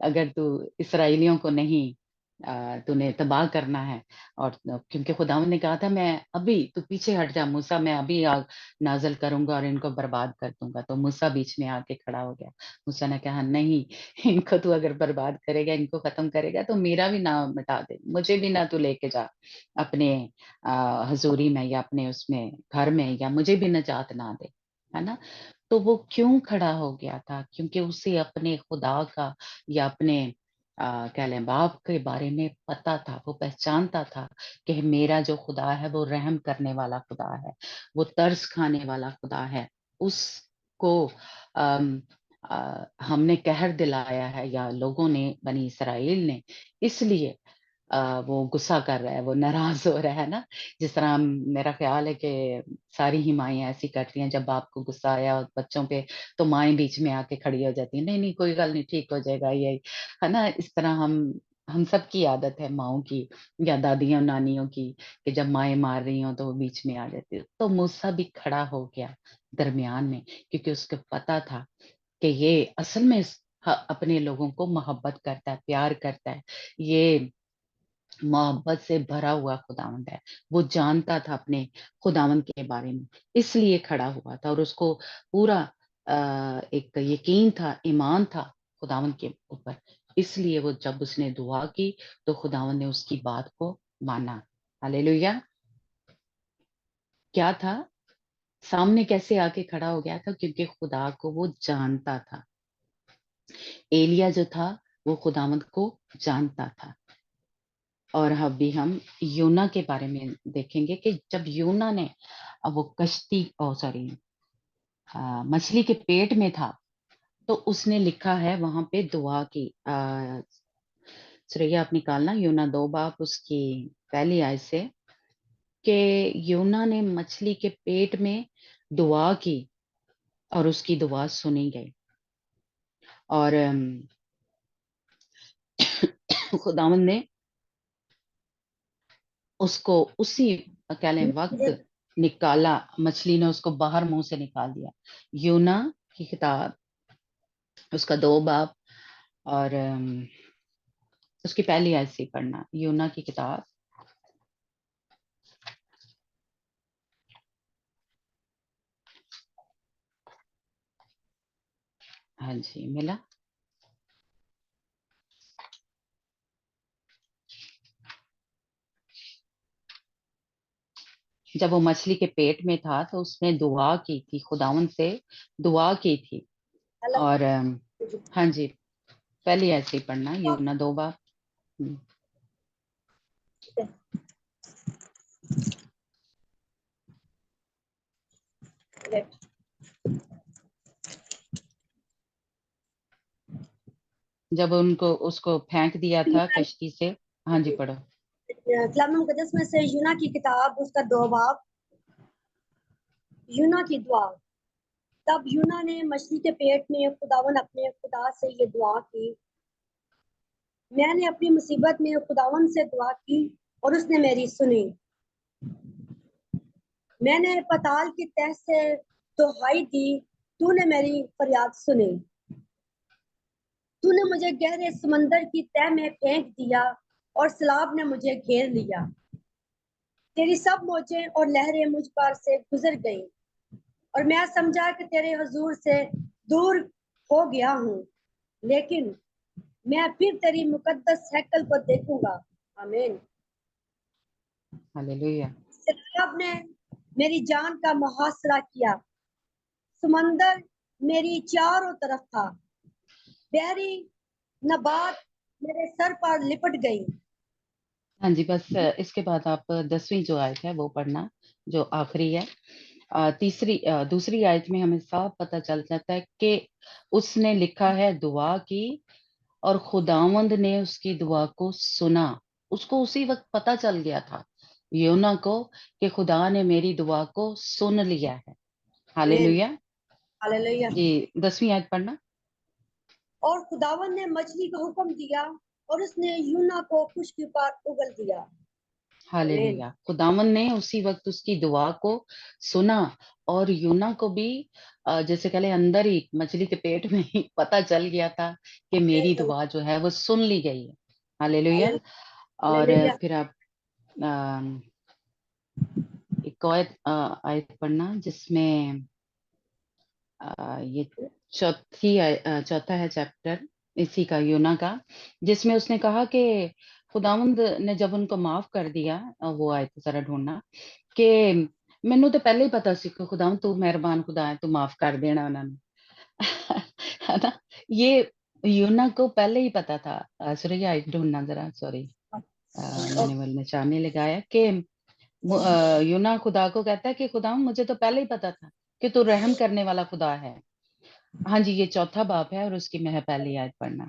[SPEAKER 1] अगर तू इसराइलियों को नहीं तूने तबाह करना है। और क्योंकि खुदावंद ने कहा था, मैं अभी, तू पीछे हट जा मूसा, मैं अभी आग नाजल करूंगा और इनको बर्बाद कर दूंगा। तो मूसा बीच में आके खड़ा हो गया। मूसा ने कहा, नहीं, इनको तू अगर बर्बाद करेगा, इनको खत्म करेगा, तो मेरा भी नाम मिटा दे, मुझे भी ना तू लेके जा अपने हजूरी में या अपने उसमें घर में, या मुझे भी निजात ना दे। ہے ना। تو وہ क्यों खड़ा हो गया था? क्योंकि उसे अपने खुदा का या अपने कह लें बाप के बारे में पता था, वो पहचानता था कि मेरा जो खुदा है वो रहम करने वाला खुदा है, वो तरस खाने वाला खुदा है। उसको अम, हमने कहर दिलाया है, या लोगों ने, बनी इसराइल ने, इसलिए वो गुस्सा कर रहा है, वो नाराज हो रहा है ना। जिस तरह मेरा ख्याल है कि सारी ही माएँ ऐसी करती हैं, जब बाप को गुस्सा आया बच्चों पे तो माएँ बीच में आके खड़ी हो जाती हैं, नहीं नहीं कोई गल नहीं, ठीक हो जाएगा ये, है ना। इस तरह हम सबकी आदत है माओं की या दादियों नानियों की, कि जब माएँ मार रही हों तो वो बीच में आ जाती है। तो मूसा भी खड़ा हो गया दरमियान में, क्योंकि उसको पता था कि ये असल में अपने लोगों को मोहब्बत करता है, प्यार करता है, ये मोहब्बत से भरा हुआ खुदावंद है। वो जानता था अपने खुदावंद के बारे में, इसलिए खड़ा हुआ था, और उसको पूरा एक यकीन था, ईमान था खुदावंद के ऊपर। इसलिए वो जब उसने दुआ की तो खुदावंद ने उसकी बात को माना। हालेलुया। क्या था? सामने कैसे आके खड़ा हो गया था? क्योंकि खुदा को वो जानता था। एलिया जो था वो खुदावंद को जानता था। और अभी हम यूना के बारे में देखेंगे कि जब यूना ने वो कश्ती सॉरी मछली के पेट में था, तो उसने लिखा है वहां पे दुआ की। श्रेया आप निकालना यूना 2 बाब उसकी पहली आयत से, कि यूना ने मछली के पेट में दुआ की और उसकी दुआ सुनी गई, और खुदावंद ने उसको उसी कह लें वक्त निकाला, मछली ने उसको बाहर मुंह से निकाल दिया। यूना की किताब उसका 2 बाब और उसकी पहली आयत से पढ़ना, यूना की किताब। हाँ जी मिला। जब वो मछली के पेट में था तो उसने दुआ की थी, खुदावन से दुआ की थी। और हाँ जी पहली आयत से पढ़ना, यूना 2 बाब। जब उनको उसको फेंक दिया था कश्ती से। हाँ जी पढ़ो।
[SPEAKER 2] कलाम मुकद्दस में से यूना की किताब उसका 2 बाब, यूना की दुआ। तब यूना ने मछली के पेट में खुदावन अपने खुदा से ये दुआ की, मैंने अपनी मुसीबत में खुदावन से दुआ की और उसने मेरी सुनी। मैंने पताल की तह से दुहाई दी, तूने मेरी फरियाद सुनी। तूने मुझे गहरे समंदर की तह में फेंक दिया और सैलाब ने मुझे घेर लिया। तेरी सब मौजें और लहरें मुझ पर से गुजर गईं और मैं समझा कि तेरे हुजूर से दूर हो गया हूँ, लेकिन मैं फिर तेरी मुकद्दस हैकल को देखूंगा। आमीन।
[SPEAKER 1] हालेलुया।
[SPEAKER 2] सैलाब ने मेरी जान का मुहासरा किया, समंदर मेरी चारों तरफ था, बहरी नबात मेरे सर पर लिपट गई।
[SPEAKER 1] हाँ जी बस इसके बाद आप 10वीं जो आयत है वो पढ़ना, जो आखिरी है। दूसरी आयत में हमें साफ पता चल जाता है कि उसने लिखा है दुआ की और खुदावंद ने उसकी दुआ को सुना। उसको उसी वक्त पता चल गया था योना को कि खुदा ने मेरी दुआ को सुन लिया है।
[SPEAKER 2] आमीन।
[SPEAKER 1] हालेलुया।
[SPEAKER 2] हालेलुया।
[SPEAKER 1] जी 10वीं आयत पढ़ना।
[SPEAKER 2] और खुदावन ने मछली को हुक्म दिया और उसने यूना को खुशकी पर उगल दिया। आमीन।
[SPEAKER 1] हालेलुया। खुदावन ने उसी वक्त उसकी दुआ को सुना, और यूना को भी जैसे कहले अंदर ही मछली के पेट में ही पता चल गया था कि मेरी दुआ जो है वो सुन ली गई है। हालेलुया। और
[SPEAKER 2] हालेलुया।
[SPEAKER 1] फिर आप अ, एक और आयत पढ़ना जिसमें ये चौथा है चैप्टर इसी का, यूना का, जिसमें उसने कहा कि खुदावंद ने जब उनको माफ कर दिया, वो आयत जरा ढूंढना, कि ਮੈਨੂੰ ਤੇ ਪਹਿਲੇ ਹੀ ਪਤਾ ਸੀ ਕਿ ਖੁਦਾ ਤੂੰ ਮਿਹਰਬਾਨ खुदा है, तू माफ कर देना उन्होंने। है ना? ये यूना को पहले ही पता था। सुरैया ढूंढना जरा, सॉरी। मैंने वो निशान नहीं लगाया कि यूना खुदा को कहता है कि खुदा मुझे तो पहले ही पता था कि तू रहम करने वाला खुदा है। हाँ जी, ये चौथा बाब है और उसकी मैं पहली आयत पढ़ना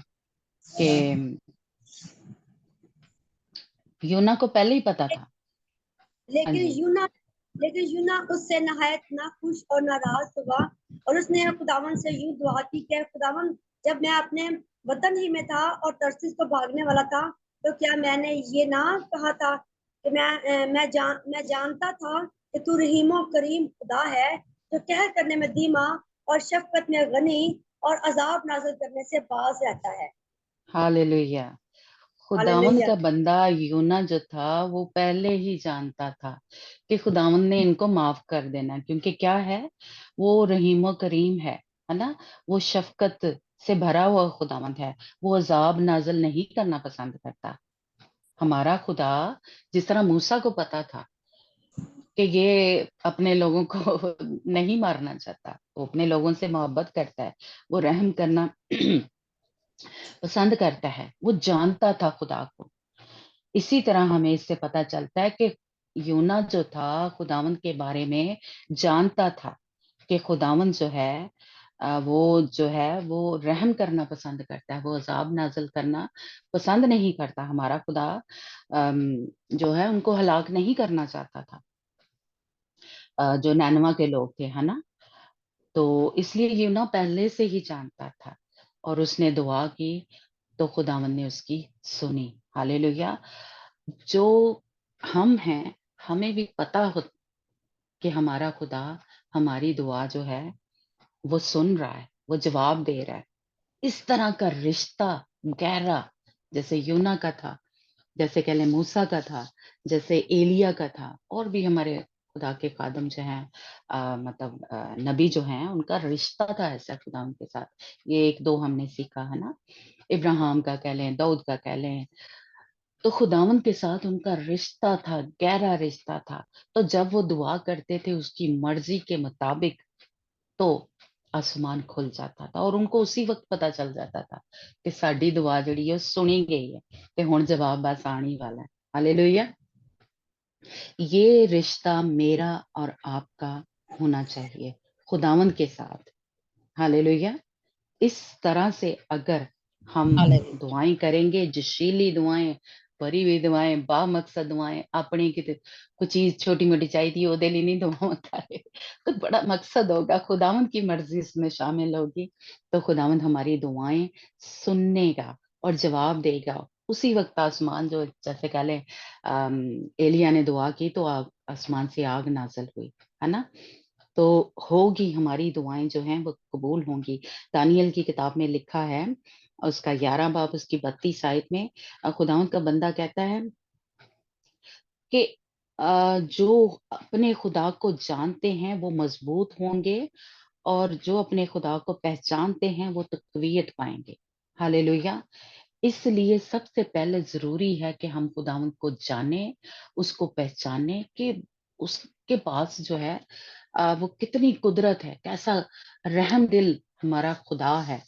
[SPEAKER 1] कि यूना को पहले ही पता था। हाँ
[SPEAKER 2] लेकिन
[SPEAKER 1] जी,
[SPEAKER 2] यूना लेकिन यूना उससे नहायत नाखुश और नाराज हुआ, और उसने खुदावन से यूं दुआ की कि खुदावन, जब मैं अपने वतन ही में था और तरसीस को भागने वाला था, तो क्या मैंने ये ना कहा था कि मैं जानता था कि तू रहीम करीम खुदा है, जो कहर करने में धीमा और शफकत में गनी और अजाब नाजिल करने से बाज रहता है।
[SPEAKER 1] हालेलुया। खुदावंद
[SPEAKER 2] हालेलुया।
[SPEAKER 1] का बंदा यूना जो था वो पहले ही जानता था कि खुदावंद ने इनको माफ कर देना, क्योंकि क्या है, वो रहीम करीम है ना? वो शफकत से भरा हुआ खुदावंद है। वो अजाब नाजल नहीं करना पसंद करता। हमारा खुदा जिस तरह मूसा को पता था कि ये अपने लोगों को नहीं मारना चाहता, वो अपने लोगों से मोहब्बत करता है, वो रहम करना पसंद करता है, वो जानता था खुदा को। इसी तरह हमें इससे पता चलता है कि यूना जो था खुदावंद के बारे में जानता था कि खुदावंद जो है वो जो है वो रहम करना पसंद करता है, वो अजाब नाज़िल करना पसंद नहीं करता। हमारा खुदा जो है उनको हलाक नहीं करना चाहता था, जो नैनवा के लोग थे, है ना? तो इसलिए यूना पहले से ही जानता था और उसने दुआ की तो खुदावंद ने उसकी सुनी। हालेलुया। जो हम हैं, हमें भी पता हो कि हमारा खुदा हमारी दुआ जो है वो सुन रहा है, वो जवाब दे रहा है। इस तरह का रिश्ता गहरा, जैसे यूना का था, जैसे कह लें मूसा का था, जैसे एलिया का था, और भी हमारे खुदा के खादम जो हैं, मतलब नबी जो हैं, उनका रिश्ता था ऐसा खुदा उनके साथ। ये एक दो हमने सीखा है ना, इब्राहिम का कह लें, दाऊद का कह लें, तो खुदावंद के साथ उनका रिश्ता था, गहरा रिश्ता था। तो जब वो दुआ करते थे उसकी मर्जी के मुताबिक, तो आसमान खुल जाता था और उनको उसी वक्त पता चल जाता था कि साडी दुआ जिहड़ी है सुनी गई है ते हुण जवाब बस आने ही वाला है। हालेलुया। ये रिश्ता मेरा और आपका होना चाहिए खुदावंद के साथ। हालेलुया। इस तरह से अगर हम
[SPEAKER 2] हालेलुया।
[SPEAKER 1] दुआएं करेंगे, जशीली दुआएं, भरी हुई दुआएं, बामकसद दुआएं, अपनी किते कोई चीज छोटी मोटी चाहिए ओदे लिए नहीं दुआ करे, तो बड़ा मकसद होगा, खुदावंद की मर्जी इसमें शामिल होगी, तो खुदावंद हमारी दुआएं सुनेगा और जवाब देगा। उसी वक्त आसमान जो जैसे कह लें एलिया ने दुआ की तो आसमान से आग नाजल हुई, है ना? तो होगी, हमारी दुआएं जो हैं वो कबूल होंगी। दानियल की किताब में लिखा है, उसका 11 बाब उसकी 32 आयत में खुदावंद का बंदा कहता है कि जो अपने खुदा को जानते हैं वो मजबूत होंगे और जो अपने खुदा को पहचानते हैं वो तकवीयत पाएंगे। हालेलुया। इसलिए सबसे पहले जरूरी है कि हम खुदावंद को जाने, उसको पहचाने कि उसके पास जो है वो कितनी कुदरत है, कैसा रहम दिल हमारा खुदा है,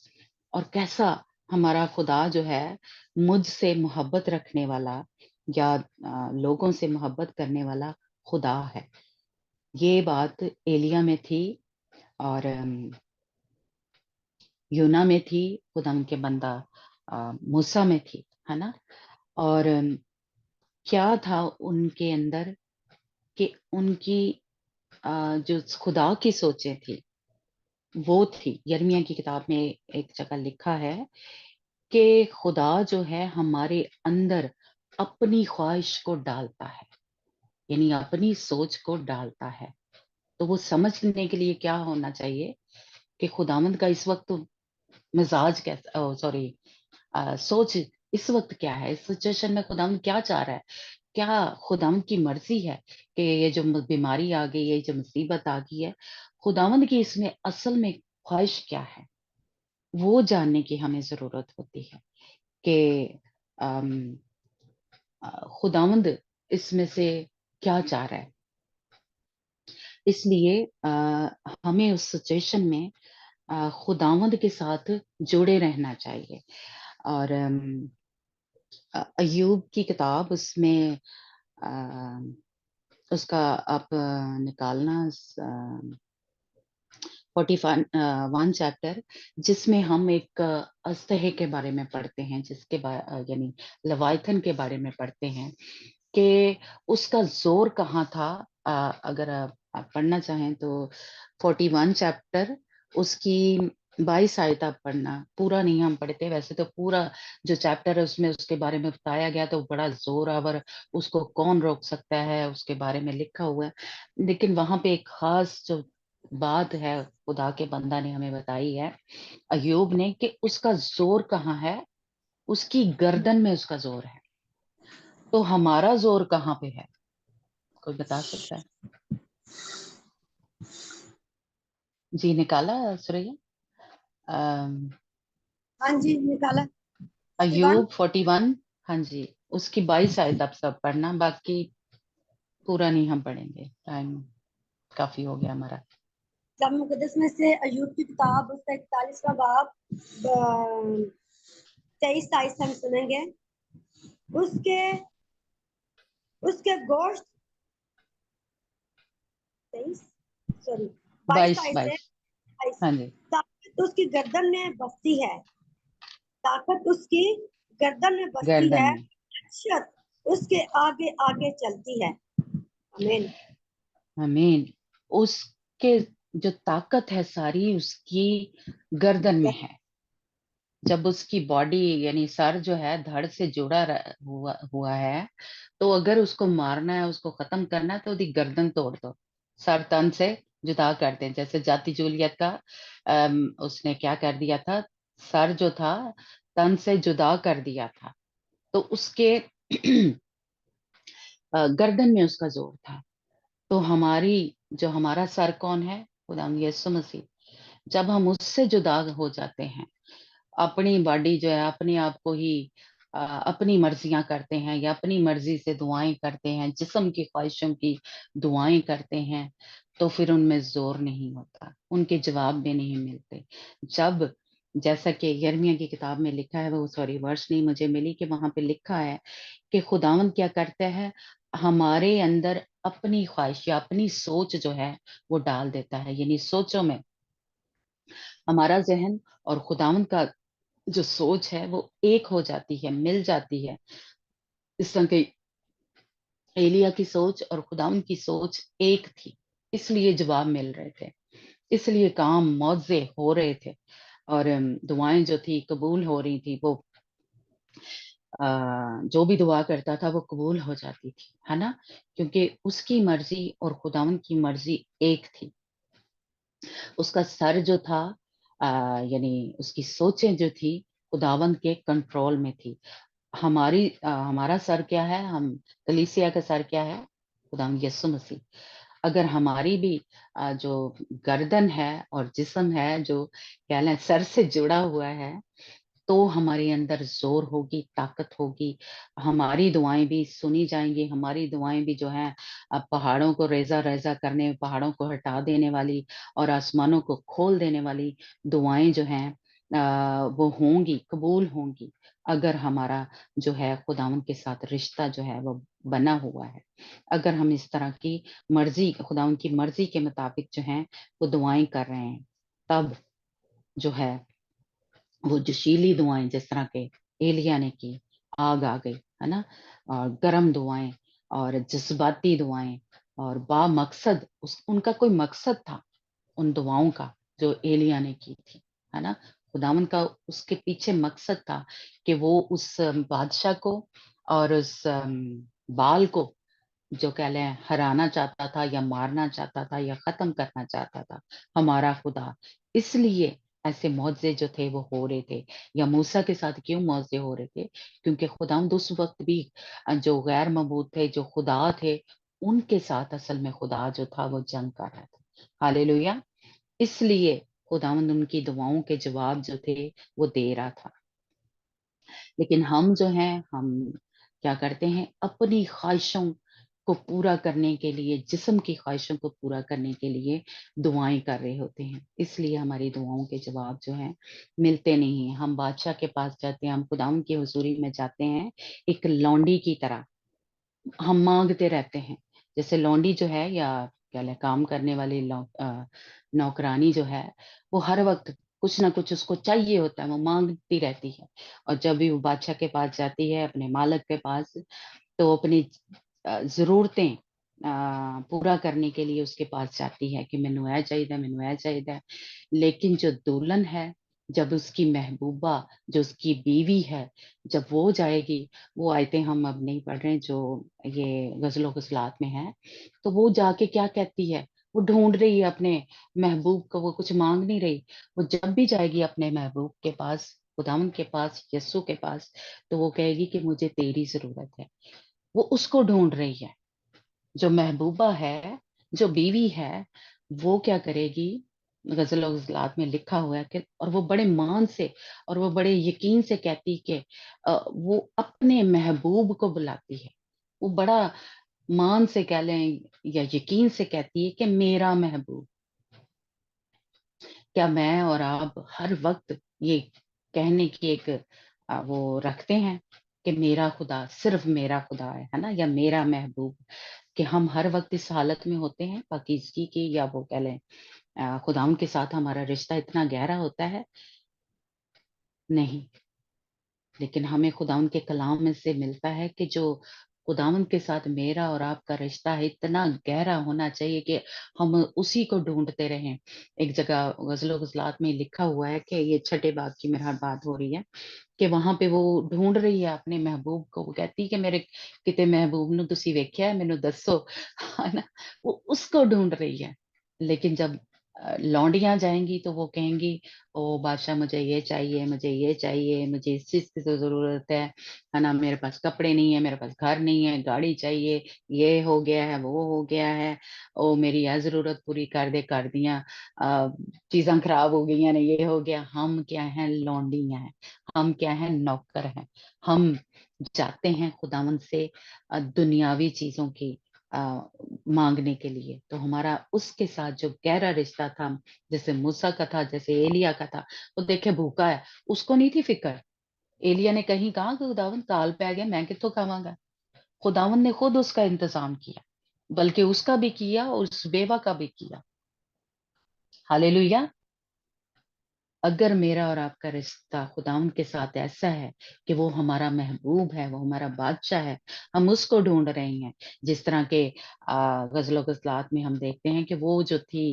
[SPEAKER 1] और कैसा हमारा खुदा जो है मुझसे मोहब्बत रखने वाला या लोगों से मोहब्बत करने वाला खुदा है। ये बात एलिया में थी और यूना में थी, खुदा के बंदा मूसा में थी, है ना? और क्या था उनके अंदर कि उनकी जो खुदा की सोचें थी वो थी। यिर्मयाह की किताब में एक जगह लिखा है कि खुदा जो है हमारे अंदर अपनी ख्वाहिश को डालता है, यानी अपनी सोच को डालता है। तो वो समझने के लिए क्या होना चाहिए कि खुदावंद का इस वक्त मिजाज कैसा, सॉरी, सोच इस वक्त क्या है, इस सिचुएशन में खुदावंद क्या चाह रहा है, क्या खुदावंद की मर्जी है कि ये जो बीमारी आ गई, ये जो मुसीबत आ गई है, खुदावंद की इसमें असल में ख्वाहिश क्या है, वो जानने की हमें जरूरत होती है कि अम, खुदावंद इसमें से क्या चाह रहा है। اس لیے ہمیں اس سچویشن میں خداوند کے ساتھ جڑے رہنا چاہیے. اور ایوب کی کتاب اس میں اس کا آپ نکالنا 41 چیپٹر، جس میں ہم ایک استحے کے بارے میں پڑھتے ہیں، جس کے یعنی لوائتھن کے بارے میں پڑھتے ہیں کہ اس کا زور کہاں تھا. اگر آپ پڑھنا چاہیں تو 41 چیپٹر اس کی 22 آیت آپ پڑھنا. پورا نہیں ہم پڑھتے، ویسے تو پورا جو چیپٹر ہے اس میں اس کے بارے میں بتایا گیا تو بڑا زور آور، اس کو کون روک سکتا ہے، اس کے بارے میں لکھا ہوا ہے. لیکن وہاں پہ ایک خاص جو بات ہے خدا کے بندہ نے ہمیں بتائی ہے ایوب نے، کہ اس کا زور کہاں ہے. اس کی گردن میں اس کا زور ہے. تو ہمارا زور کہاں پہ ہے؟ کوئی بتا سکتا ہے؟ جی نکالا سوریا.
[SPEAKER 2] ہاں جی نکالا.
[SPEAKER 1] ایوب 41. ہاں جی، اس کی 22 آیت آپ سب پڑھنا، باقی پورا نہیں ہم پڑھیں گے، ٹائم کافی ہو گیا ہمارا.
[SPEAKER 2] کلام مقدس میں سے ایوب کی کتاب اس کا 41واں باب 23 آیت سے ہم سنیں گے. اس کے گوشت 22
[SPEAKER 1] 22
[SPEAKER 2] آیت سے
[SPEAKER 1] 22 ہاں جی.
[SPEAKER 2] طاقت اس کی گردن میں بستی ہے، طاقت اس کی گردن میں بستی
[SPEAKER 1] گردن
[SPEAKER 2] ہے،
[SPEAKER 1] میں.
[SPEAKER 2] دہشت اس کے آگے آگے چلتی ہے. آمین.
[SPEAKER 1] آمین. اس کے جو طاقت ہے ساری اس کی گردن میں ہے. جب اس کی باڈی یعنی سر جو ہے دھڑ سے جڑا ہوا ہے، تو اگر اس کو مارنا ہے، اس کو ختم کرنا ہے تو دی گردن توڑ دو، سر تن سے جدا کر دیں. جیسے جاتی جولیت کا اس نے کیا کر دیا تھا، سر جو تھا تن سے جدا کر دیا تھا. تو اس کے گردن میں اس کا زور تھا. تو ہمارا سر کون ہے؟ خدا یسوع مسیح. جب ہم اس سے جدا ہو جاتے ہیں، اپنی باڈی جو ہے اپنے آپ کو ہی اپنی مرضیاں کرتے ہیں یا اپنی مرضی سے دعائیں کرتے ہیں، جسم کی خواہشوں کی دعائیں کرتے ہیں، تو پھر ان میں زور نہیں ہوتا، ان کے جواب بھی نہیں ملتے. جب جیسا کہ یرمیہ کی کتاب میں لکھا ہے، وہ سوری ورس نہیں مجھے ملی، کہ وہاں پہ لکھا ہے کہ خداوند کیا کرتا ہے، ہمارے اندر اپنی خواہش یا اپنی سوچ جو ہے وہ ڈال دیتا ہے. یعنی سوچوں میں ہمارا ذہن اور خداوند کا جو سوچ ہے وہ ایک ہو جاتی ہے، مل جاتی ہے. اس طرح کہ ایلیا کی سوچ اور خداوند کی سوچ ایک تھی، اس لیے جواب مل رہے تھے، اس لیے کام معجزے ہو رہے تھے، اور دعائیں جو تھی قبول ہو رہی تھی. وہ جو بھی دعا کرتا تھا وہ قبول ہو جاتی تھی، ہے نا، کیونکہ اس کی مرضی اور خداوند کی مرضی ایک تھی. اس کا سر جو تھا یعنی اس کی سوچیں جو تھی خداوند کے کنٹرول میں تھی. ہمارا سر کیا ہے؟ ہم کلیسیا کا سر کیا ہے؟ خداوند یسوع مسیح. اگر ہماری بھی جو گردن ہے اور جسم ہے جو کیا لیں سر سے جڑا ہوا ہے، تو ہمارے اندر زور ہوگی، طاقت ہوگی، ہماری دعائیں بھی سنی جائیں گی. ہماری دعائیں بھی جو ہیں پہاڑوں کو ریزہ ریزہ کرنے، پہاڑوں کو ہٹا دینے والی اور آسمانوں کو کھول دینے والی دعائیں جو ہیں وہ ہوں گی، قبول ہوں گی، اگر ہمارا جو ہے خداوند کے ساتھ رشتہ جو ہے وہ بنا ہوا ہے. اگر ہم اس طرح کی مرضی، خداوند کی مرضی کے مطابق جو ہیں وہ دعائیں کر رہے ہیں، تب جو ہے وہ جوشیلی دعائیں جس طرح کے ایلیا نے کی، آگ آ گئی، ہے نا، اور گرم دعائیں اور جذباتی دعائیں اور با مقصد، ان کا کوئی مقصد تھا ان دعاؤں کا جو ایلیا نے کی تھی، ہے نا. خداوند کا اس کے پیچھے مقصد تھا کہ وہ اس بادشاہ کو اور اس بال کو جو کہہ لیں ہرانا چاہتا تھا یا مارنا چاہتا تھا یا ختم کرنا چاہتا تھا، ہمارا خدا. اس لیے ایسے معجزے جو تھے وہ ہو رہے تھے. یا موسیٰ کے ساتھ کیوں معجزے ہو رہے تھے؟ کیونکہ خداوند اس وقت بھی جو غیر معبود تھے، جو خدا تھے، ان کے ساتھ اصل میں خدا جو تھا وہ جنگ کر رہا تھا. ہالےلویا. اس لیے خداوند ان کی دعاؤں کے جواب جو تھے وہ دے رہا تھا. لیکن ہم جو ہیں، ہم کیا کرتے ہیں؟ اپنی خواہشوں को पूरा करने के लिए, जिस्म की ख्वाहिशों को पूरा करने के लिए दुआएं कर रहे होते हैं। इसलिए हमारी दुआओं के जवाब जो हैं मिलते नहीं हैं। हम बादशाह के पास जाते हैं, हम खुदावंद की हुजूरी में जाते हैं एक लौंडी की तरह, हम मांगते रहते हैं। जैसे लौंडी जो है, या क्या ले काम करने वाली नौकरानी जो है, वो हर वक्त कुछ ना कुछ उसको चाहिए होता है, वो मांगती रहती है। और जब भी वो बादशाह के पास जाती है, अपने मालिक के पास, तो अपनी ज़रूरतें पूरा करने के लिए उसके पास जाती है कि मैनू ए चाहिदा, मैनू ए चाहिदा। लेकिन जो दुल्हन है, जब उसकी महबूबा, जो उसकी बीवी है, जब वो जाएगी, वो आयतें हम अब नहीं पढ़ रहे जो ये गज़ल ग़ुज़लात में है, तो वो जाके क्या कहती है? वो ढूँढ रही है अपने महबूब को, वो कुछ माँग नहीं रही। वो जब भी जाएगी अपने महबूब के पास, खुदावंद के पास, यस्सु के पास, तो वो कहेगी कि मुझे तेरी ज़रूरत है। वो उसको ढूँढ रही है। जो महबूबा है, जो बीवी है, वो क्या करेगी? ग़ज़ल और ग़ज़लात में लिखा हुआ है कि और वो बड़े मान से और वो बड़े यकीन से कहती कि वो अपने महबूब को बुलाती है। वो बड़ा मान से कह लें या यकीन से कहती है कि मेरा महबूब। क्या मैं और आप हर वक़्त ये कहने की एक वो रखते हैं कि मेरा खुदा, सिर्फ़ मेरा खुदा है ना? या मेरा महबूब, कि हम हर वक़्त इस हालत में होते हैं पाकीज़गी की, या वो कह लें खुदावंद के साथ हमारा रिश्ता इतना गहरा होता है? नहीं। लेकिन हमें खुदावंद के कलाम में से मिलता है कि जो खुदावंद के साथ मेरा और आपका रिश्ता है, इतना गहरा होना चाहिए कि हम उसी को ढूँढते रहें। एक जगह ग़ज़ल-ओ-ग़ज़लात में लिखा हुआ है कि ये छठे बाब की मेरा बात हो रही है, कि वहाँ पे वो ढूँढ रही है अपने महबूब को। वो कहती है कि मेरे किते महबूब नू तुसी वेख्या है, मैनू दस्सो, है ना? वो उसको ढूँढ रही है। लेकिन जब लौंडियाँ जाएँगी तो वो कहेंगी, ओ बादशाह मुझे ये चाहिए, मुझे ये चाहिए, मुझे इस चीज़ की तो ज़रूरत है ना? मेरे पास कपड़े नहीं है, मेरे पास घर नहीं है, गाड़ी चाहिए, ये हो गया है, वो हो गया है, ओ मेरी ये ज़रूरत पूरी कर दियाँ, चीज़ां खराब हो गईयां ने, ये हो गया। हम क्या हैं? लौंडियाँ हैं। हम क्या हैं? नौकर हैं। हम जाते हैं खुदावंद से दुनियावी चीज़ों की अ, माँगने के लिए। तो हमारा उसके साथ जो गहरा रिश्ता था, जैसे मूसा का था, जैसे एलिय्याह का था, वो देखे भूखा है, उसको नहीं थी फ़िक्र। एलिय्याह ने कहीं कहा कि खुदावंद काल पै गया, मैं कित्थों खावांगा? खुदावंद ने खुद उसका इंतज़ाम किया, बल्कि उसका भी किया और उस बेवा का भी किया। हालेलुया! अगर मेरा और आपका रिश्ता खुदावंद के साथ ऐसा है कि वो हमारा महबूब है, वो हमारा बादशाह है, हम उसको ढूँढ रहे हैं। जिस तरह के ग़ज़ल-ओ-ग़ज़लात में हम देखते हैं कि वो जो थी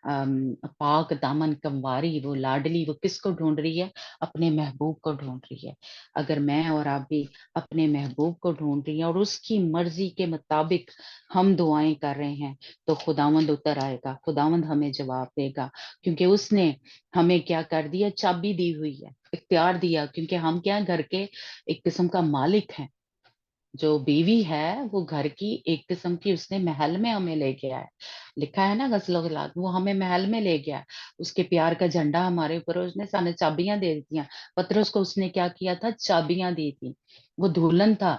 [SPEAKER 1] पाक दामन कँवारी, वो लाडली, वो किसको ढूँढ रही है? अपने महबूब को ढूँढ रही है। अगर मैं और आप भी अपने महबूब को ढूँढ रही हैं और उसकी मर्ज़ी के मुताबिक हम दुआएँ कर रहे हैं, तो खुदावंद उतर आएगा, खुदावंद हमें जवाब देगा। क्योंकि उसने हमें क्या कर दिया? चाबी दी हुई है, इख्तियार दिया, क्योंकि हम क्या हैं? घर के एक किस्म का मालिक हैं। जो बीवी है, वो घर की एक किस्म की, उसने महल में हमें ले गया है। लिखा है ना ग़ज़ल-ओ-ग़ज़लात, वो हमें महल में ले गया। उसके प्यार का झंडा हमारे ऊपर, उसने सानू चाबियाँ दे दियाँ। पतरस को उसने क्या किया था? चाबियाँ दी थी। वो दुल्हन था,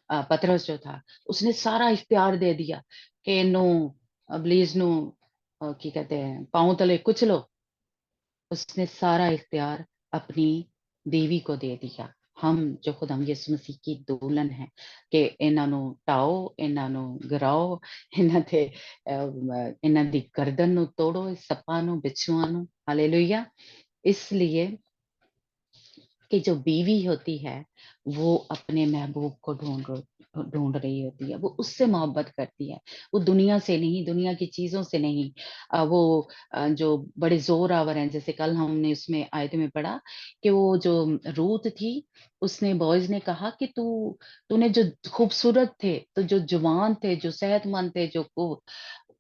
[SPEAKER 1] पतरस जो था, उसने सारा इख्तियार दे दिया कि इन्नू इबलीस नू की कहते हैं, पाँव तले कुचलो। उसने सारा इख्तियार अपनी बीवी को दे दिया। हम जो खुदावंद यीशु मसीह की दुल्हन हैं कि इन्हां नू ढाओ, इन्हां नू गिराओ, इन्हां ते इन्हां दी गर्दन नू तोड़ो, सप्पां नू, बिच्छुआं नू। हालेलुया! इसलिए कि जो बीवी होती है, वो अपने महबूब को ढूँढ रही होती है, वो उससे मोहब्बत करती है, वो दुनिया से नहीं, दुनिया की चीज़ों से नहीं। वो जो बड़े ज़ोर-आवर हैं, जैसे कल हमने उसमें आयत में पढ़ा कि वो जो रूत थी, उसने बॉयज़ ने कहा कि तूने जो खूबसूरत थे, तो जो जवान थे, जो सेहतमंद थे, जो को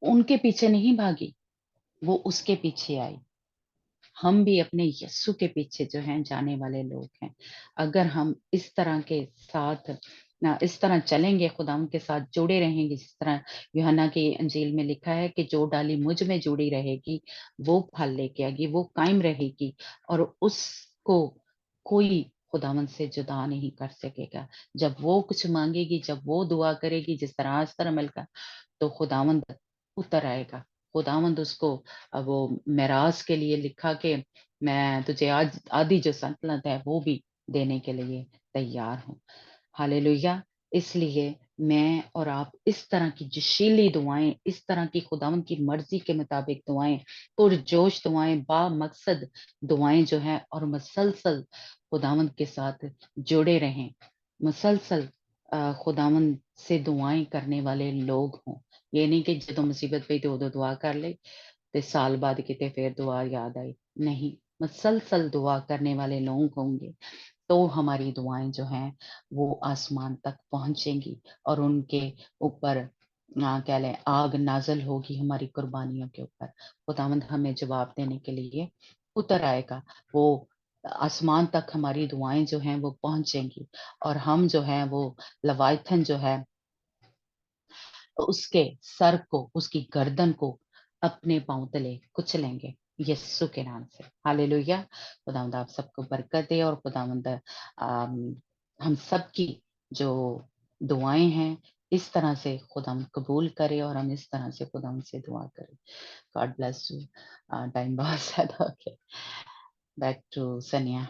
[SPEAKER 1] उनके पीछे नहीं भागी, वो उसके पीछे आई। हम भी अपने यस्सु के पीछे जो हैं जाने वाले लोग हैं। अगर हम इस तरह के साथ इस तरह चलेंगे, खुदावंद के साथ जुड़े रहेंगे, जिस तरह यूहन्ना की इंजील में लिखा है कि जो डाली मुझ में जुड़ी रहेगी, वो फल लेके आएगी, वो कायम रहेगी और उसको कोई खुदावंद से जुदा नहीं कर सकेगा। जब वो कुछ माँगेगी, जब वो दुआ करेगी जिस तरह आस्तर अमल का, तो खुदावंद उतर आएगा। खुदावंद उसको वो मेरास के लिए लिखा कि मैं तुझे आज आधी जो सल्तनत है वो भी देने के लिए तैयार हूँ। हालेलुया! इसलिए मैं और आप इस तरह की जोशीली दुआएँ, इस तरह की खुदावंद की मर्ज़ी के मुताबिक दुआएँ, पुरजोश दुआएँ, बामकसद दुआएँ जो हैं और मुसलसल खुदावंद के साथ जुड़े रहें। मुसलसल खुदावंद से दुआएँ करने वाले लोग हों। ये नहीं कि ਜਦੋਂ मुसीबत पई ते उदों दुआ कर लई ते साल बाद किते फिर दुआ याद आई। नहीं, मुसलसल दुआ करने वाले लोग होंगे तो हमारी दुआएँ जो हैं वो आसमान तक पहुँचेंगी और उनके ऊपर कह लें आग नाज़िल होगी हमारी कुर्बानियों के ऊपर। खुदावंद हमें जवाब देने के लिए उतर आएगा। वो आसमान तक हमारी दुआएँ जो हैं वो पहुँचेंगी और हम जो हैं वो लवाइथन जो है उसके सर को, उसकी गर्दन को अपने पाँव तले कुचलेंगे यीशु के नाम से। हालेलुया! खुदावंद आप सबको बरकत दे और खुदावंद हम सबकी जो दुआएँ हैं, इस तरह से खुदावंद कबूल करे और हम इस तरह से खुदावंद से दुआ करें। God bless you. टाइम बहुत ज़्यादा हो गया। बैक टू सनिया।